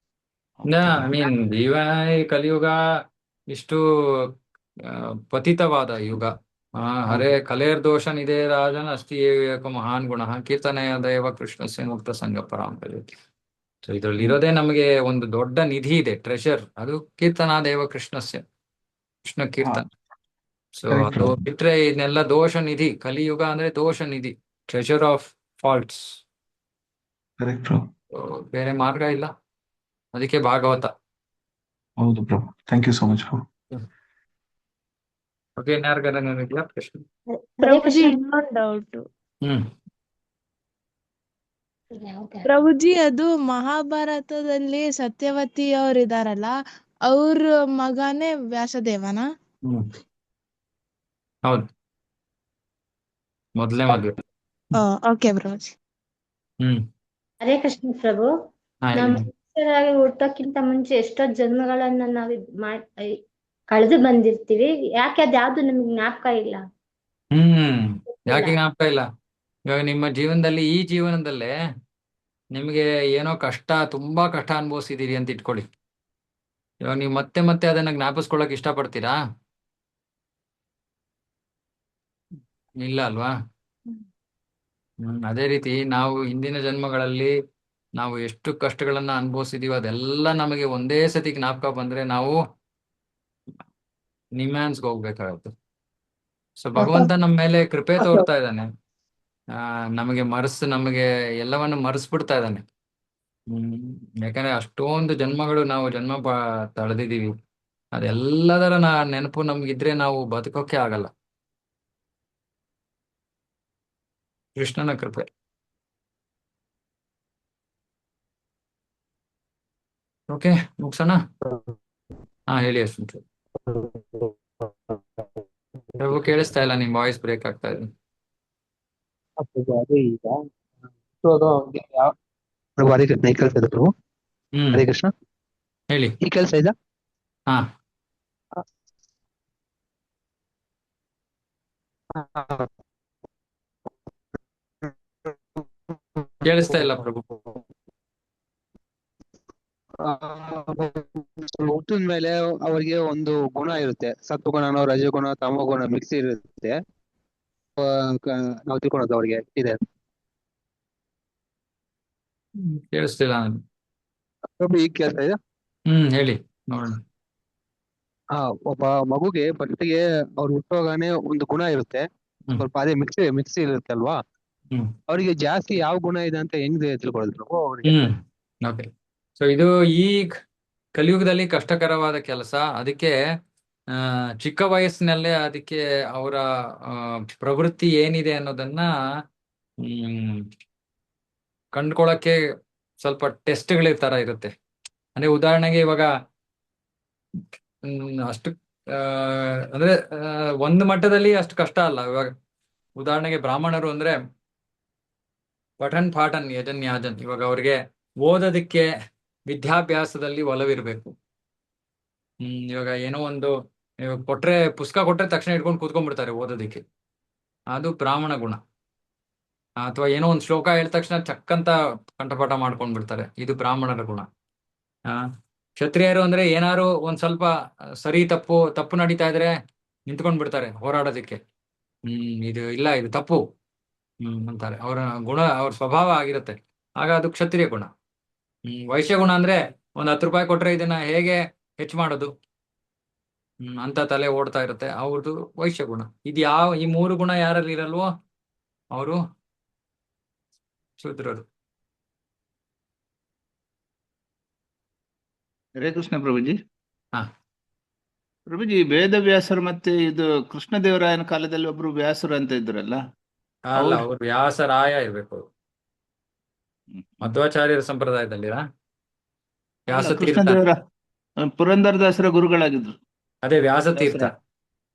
S1: ಐ ಮೀನ್ ಈ ಕಲಿಯುಗ ಇಷ್ಟು ಪತಿತವಾದ ಯುಗ. ಹರೇ ಕಲೇರ್ ದೋಷ ನಿಧೇ ರಾಜನ್ ಅಸ್ತಿ ಏಕ ಮಹಾನ್ ಗುಣ ಕೀರ್ತನೆಯ ದೈವ ಕೃಷ್ಣಸ್ಯ ಮುಕ್ತ ಸಂಘ ಪರಾಂಪರ್ಯತೆ. ಸೊ ಇದ್ರಲ್ಲಿ ಇರೋದೇ ನಮಗೆ ಒಂದು ದೊಡ್ಡ ನಿಧಿ ಇದೆ, ಟ್ರೆಷರ್. ಅದು ಕೀರ್ತನಾ ದೈವ ಕೃಷ್ಣಸ್ಯ, ಕೃಷ್ಣ ಕೀರ್ತನ. ಸೊ
S6: Correct,
S1: ಅದು
S6: Prabhu.
S1: ಬಿಟ್ರೆ ಇದನ್ನೆಲ್ಲ ದೋಷ ನಿಧಿ. ಕಲಿಯುಗ ಅಂದ್ರೆ ದೋಷ ನಿಧಿ, ಟ್ರೆಷರ್ ಆಫ್ ಫಾಲ್ಟ್ಸ್.
S6: ಕರೆಕ್ಟ್ ಪ್ರಭು.
S1: ಬೇರೆ ಮಾರ್ಗ ಇಲ್ಲ, ಅದಕ್ಕೆ ಭಾಗವತ.
S6: ಹೌದು ಪ್ರಭು. ಥ್ಯಾಂಕ್ ಯು ಸೋ ಮಚ್ ಪ್ರಭು.
S1: ಓಕೆ, ಇನ್ಯಾರಿಗಾರ ಇದೆಯಾ ಪ್ರಶ್ನೆ?
S4: ಹರೇ
S5: ಪ್ರಭುಜಿ
S4: ಕೃಷ್ಣ.
S5: ಇನ್ನೊಂದು ಡೌಟ್.
S1: ಹ್ಮ್
S5: ಪ್ರಭುಜಿ, ಅದು ಮಹಾಭಾರತದಲ್ಲಿ ಸತ್ಯವತಿ ಅವ್ರು ಇದಾರಲ್ಲ, ಅವ್ರ ಮಗನೇ ವ್ಯಾಸದೇವನ?
S1: ಹ್ಮ್ ಹೌದು, ಮೊದಲೇ ಮದುವೆ.
S5: ಓಕೆ ಪ್ರಭುಜಿ.
S1: ಹ್ಮ್
S4: ಹರೇ ಕೃಷ್ಣ ಪ್ರಭು.
S1: ಹಾ
S4: ನಾವು
S1: ಹೇಳಿ.
S4: ಮನುಷ್ಯರಾಗಿ ಹುಟ್ಟೋಕ್ಕಿಂತ ಮುಂಚೆ ಎಷ್ಟೋ ಜನ್ಮಗಳನ್ನ ನಾವು ಕಳೆದು ಬಂದಿರ್ತೀವಿ. ಯಾಕೆ ಅದ್ಯಾವ್ದು ನಮ್ಗೆ ಜ್ಞಾಪಕ ಇಲ್ಲ?
S1: ಯಾಕೆ ಜ್ಞಾಪಕ ಇಲ್ಲ? ಇವಾಗ ನಿಮ್ಮ ಜೀವನದಲ್ಲಿ, ಈ ಜೀವನದಲ್ಲೇ ನಿಮಗೆ ಏನೋ ಕಷ್ಟ, ತುಂಬಾ ಕಷ್ಟ ಅನುಭವಿಸಿದೀರಿ ಅಂತ ಇಟ್ಕೊಳ್ಳಿ. ಇವಾಗ ನೀವು ಮತ್ತೆ ಮತ್ತೆ ಅದನ್ನ ಜ್ಞಾಪಿಸ್ಕೊಳಕ್ ಇಷ್ಟಪಡ್ತೀರಾ? ಇಲ್ಲ ಅಲ್ವಾ? ಅದೇ ರೀತಿ ನಾವು ಹಿಂದಿನ ಜನ್ಮಗಳಲ್ಲಿ ನಾವು ಎಷ್ಟು ಕಷ್ಟಗಳನ್ನ ಅನುಭವಿಸಿದೀವಿ, ಅದೆಲ್ಲ ನಮಗೆ ಒಂದೇ ಸತಿ ಜ್ಞಾಪಕ ಬಂದ್ರೆ ನಾವು ನಿಮ್ಯಾನ್ಸ್ಗೆ ಹೋಗ್ಬೇಕಾಗತ್ತೆ. ಸೊ ಭಗವಂತ ನಮ್ಮ ಮೇಲೆ ಕೃಪೆ ತೋರ್ತಾ ಇದ್ದಾನೆ. ನಮಗೆ ಎಲ್ಲವನ್ನು ಮರೆಸ್ಬಿಡ್ತಾ ಇದ್ದಾನೆ. ಯಾಕಂದ್ರೆ ಅಷ್ಟೊಂದು ಜನ್ಮಗಳು ನಾವು ತಳೆದಿದ್ದೀವಿ. ಅದೆಲ್ಲದರ ನೆನಪು ನಮ್ಗಿದ್ರೆ ನಾವು ಬದುಕೋಕೆ ಆಗಲ್ಲ. ಕೃಷ್ಣನ ಕೃಪೆ. ಓಕೆ, ಮುಗ್ಸೋಣ. ಹಾ ಹೇಳಿ ಅಶ್ವಿನ್. ಪ್ರಭು ಕೇಳಿಸ್ತಾ ಇಲ್ಲ, ನಿಮ್ ವಾಯ್ಸ್ ಬ್ರೇಕ್ ಆಗ್ತಾ ಇದೆ.
S3: ಅದೇ ಈಗ ಪ್ರಭು ಹರೇ ಕೃಷ್ಣ, ಈ ಕೆಲಸ ಇದೆ ಪ್ರಭು. ಹರೇ ಕೃಷ್ಣ,
S1: ಹೇಳಿ.
S3: ಈ ಕೆಲಸ ಇದೆ.
S1: ಹಾ ಕೇಳಿಸ್ತಾ ಇಲ್ಲ ಪ್ರಭು.
S3: ಹುಟ್ಟಿದ ಮೇಲೆ ಅವರಿಗೆ ಒಂದು ಗುಣ ಇರುತ್ತೆ, ಸತ್ವಗುಣ, ರಜಗುಣ, ತಮಗುಣ ಮಿಕ್ಸ್ ಇರುತ್ತೆ. ನಾವು ತಿಳ್ಕೊಳೋದು ಅವ್ರಿಗೆ ಇದೆ.
S1: ಕೇಳಿಸ್ತಿಲ್ಲ ನಾನು.
S3: ಪ್ರಭು ಈಗ ಕೆಲಸ ಇದೆ.
S1: ಹೇಳಿ ನೋಡೋಣ.
S3: ಒಬ್ಬ ಮಗುಗೆ ಫಸ್ಟಿಗೆ ಅವ್ರು ಹುಟ್ಟೋಗಾನೆ ಒಂದು ಗುಣ ಇರುತ್ತೆ, ಸ್ವಲ್ಪ ಅದೇ ಮಿಕ್ಸಿ ಇರುತ್ತೆ ಅಲ್ವಾ. ಅವರಿಗೆ ಜಾಸ್ತಿ ಯಾವ ಗುಣ ಇದೆ ಅಂತ ಹೆಂಗ್ ತಿಳ್ಕೊಳ್ಳೋದು ಪ್ರಭು ಅವ್ರಿಗೆ?
S1: ಓಕೆ, ಸೊ ಇದು ಈ ಕಲಿಯುಗದಲ್ಲಿ ಕಷ್ಟಕರವಾದ ಕೆಲಸ. ಅದಕ್ಕೆ ಚಿಕ್ಕ ವಯಸ್ಸಿನಲ್ಲೇ ಅದಕ್ಕೆ ಅವರ ಪ್ರವೃತ್ತಿ ಏನಿದೆ ಅನ್ನೋದನ್ನ ಕಂಡ್ಕೊಳಕ್ಕೆ ಸ್ವಲ್ಪ ಟೆಸ್ಟ್ಗಳ ತರ ಇರುತ್ತೆ. ಅಂದ್ರೆ ಉದಾಹರಣೆಗೆ ಇವಾಗ ಅಷ್ಟು ಅಂದ್ರೆ ಒಂದು ಮಟ್ಟದಲ್ಲಿ ಅಷ್ಟು ಕಷ್ಟ ಅಲ್ಲ. ಇವಾಗ ಉದಾಹರಣೆಗೆ ಬ್ರಾಹ್ಮಣರು ಅಂದ್ರೆ ಪಠನ್ ಪಾಠನ್ ಯಜನ್ ಯಾಜನ್. ಇವಾಗ ಅವ್ರಿಗೆ ಓದೋದಕ್ಕೆ, ವಿದ್ಯಾಭ್ಯಾಸದಲ್ಲಿ ಒಲವಿರ್ಬೇಕು. ಇವಾಗ ಏನೋ ಒಂದು ಪುಸ್ತಕ ಕೊಟ್ರೆ ತಕ್ಷಣ ಇಟ್ಕೊಂಡು ಕೂತ್ಕೊಂಡ್ಬಿಡ್ತಾರೆ ಓದೋದಕ್ಕೆ, ಅದು ಬ್ರಾಹ್ಮಣ ಗುಣ. ಅಥವಾ ಏನೋ ಒಂದು ಶ್ಲೋಕ ಹೇಳಿದ ತಕ್ಷಣ ಚಕ್ಕಂತ ಕಂಠಪಾಠ ಮಾಡ್ಕೊಂಡ್ಬಿಡ್ತಾರೆ, ಇದು ಬ್ರಾಹ್ಮಣರ ಗುಣ. ಕ್ಷತ್ರಿಯರು ಅಂದ್ರೆ ಏನಾರು ಒಂದ್ ಸ್ವಲ್ಪ ಸರಿ ತಪ್ಪು ನಡೀತಾ ಇದ್ರೆ ನಿಂತ್ಕೊಂಡ್ ಬಿಡ್ತಾರೆ ಹೋರಾಡೋದಕ್ಕೆ. ಇದು ಇಲ್ಲ, ಇದು ತಪ್ಪು, ಅಂತಾರೆ. ಅವರ ಗುಣ, ಅವ್ರ ಸ್ವಭಾವ ಆಗಿರುತ್ತೆ. ಆಗ ಅದು ಕ್ಷತ್ರಿಯ ಗುಣ. ವೈಶ್ಯ ಗುಣ ಅಂದ್ರೆ ಒಂದ್ 10 ರೂಪಾಯಿ ಕೊಟ್ರೆ ಇದನ್ನ ಹೇಗೆ ಹೆಚ್ಚು ಮಾಡೋದು ಅಂತ ತಲೆ ಓಡ್ತಾ ಇರುತ್ತೆ. ಅವ್ರದ್ದು ವೈಶ್ಯ ಗುಣ. ಈ 3 ಗುಣ ಯಾರಲ್ಲಿ ಇರಲ್ವೋ ಅವರು ಶೂದ್ರರು.
S2: ಹರೇ ಕೃಷ್ಣ ಪ್ರಭುಜಿ.
S1: ಹಾ.
S2: ಪ್ರಭುಜಿ, ವೇದವ್ಯಾಸರು ಮತ್ತೆ ಇದು ಕೃಷ್ಣದೇವರಾಯನ ಕಾಲದಲ್ಲಿ ಒಬ್ರು ವ್ಯಾಸರು ಅಂತ ಇದ್ರಲ್ಲ,
S1: ಅಲ್ಲ,
S2: ಅವ್ರು-
S1: ಅವ್ರು ವ್ಯಾಸರಾಯ ಇರ್ಬೇಕು. ಮಧ್ವಾಚಾರ್ಯರ ಸಂಪ್ರದಾಯದಲ್ಲಿರಾ ವ್ಯಾಸ ತೀರ್ಥ.
S2: ಕೃಷ್ಣದೇವರ ಪುರಂದರದಾಸರ ಗುರುಗಳಾಗಿದ್ರು
S1: ಅದೇ ವ್ಯಾಸತೀರ್ಥ.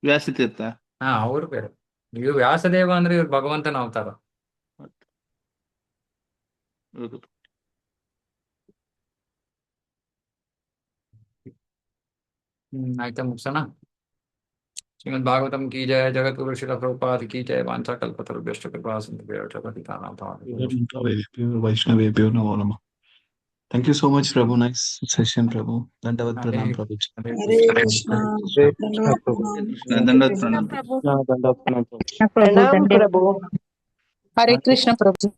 S2: ವ್ಯಾಸತೀರ್ಥ.
S1: ಹಾ, ಅವ್ರು ಬೇರೆ. ಇವ್ರು ವ್ಯಾಸದೇವ ಅಂದ್ರೆ ಇವ್ರು ಭಗವಂತನ ಅವತಾರ.
S2: ಹೌದು.
S1: ಆಯ್ತಾ, ಮುಗಿಸೋಣ. ಶ್ರೀಮದ್ ಭಾಗವತಂ ಕಿ ಜಯ, ಜಗದ್ಗುರು ಶ್ರೀಲ ಪ್ರಭುಪಾದ ಕಿ ಜಯ. ವಾಂಛಾಕಲ್ಪತರುಭ್ಯಶ್ಚ ಕೃಪಾ ಸಿಂಧುಭ್ಯಶ್ಚ ಪತಿತಾನಾಂ ಪಾವನೇಭ್ಯೋ
S6: ವೈಷ್ಣವೇಭ್ಯೋ ನಮೋ ನಮಃ. Thank you so much, Prabhu. Nice session, Prabhu. Dandavat pranam, Prabhu.
S7: Hare Krishna ಧನ್ಯವಾದ ಪ್ರಣಾಮ.
S2: ದಂಡವತ್ ಪ್ರಣಾಮ.
S7: ಪ್ರಭು ಹರೇ ಕೃಷ್ಣ ಪ್ರಭು.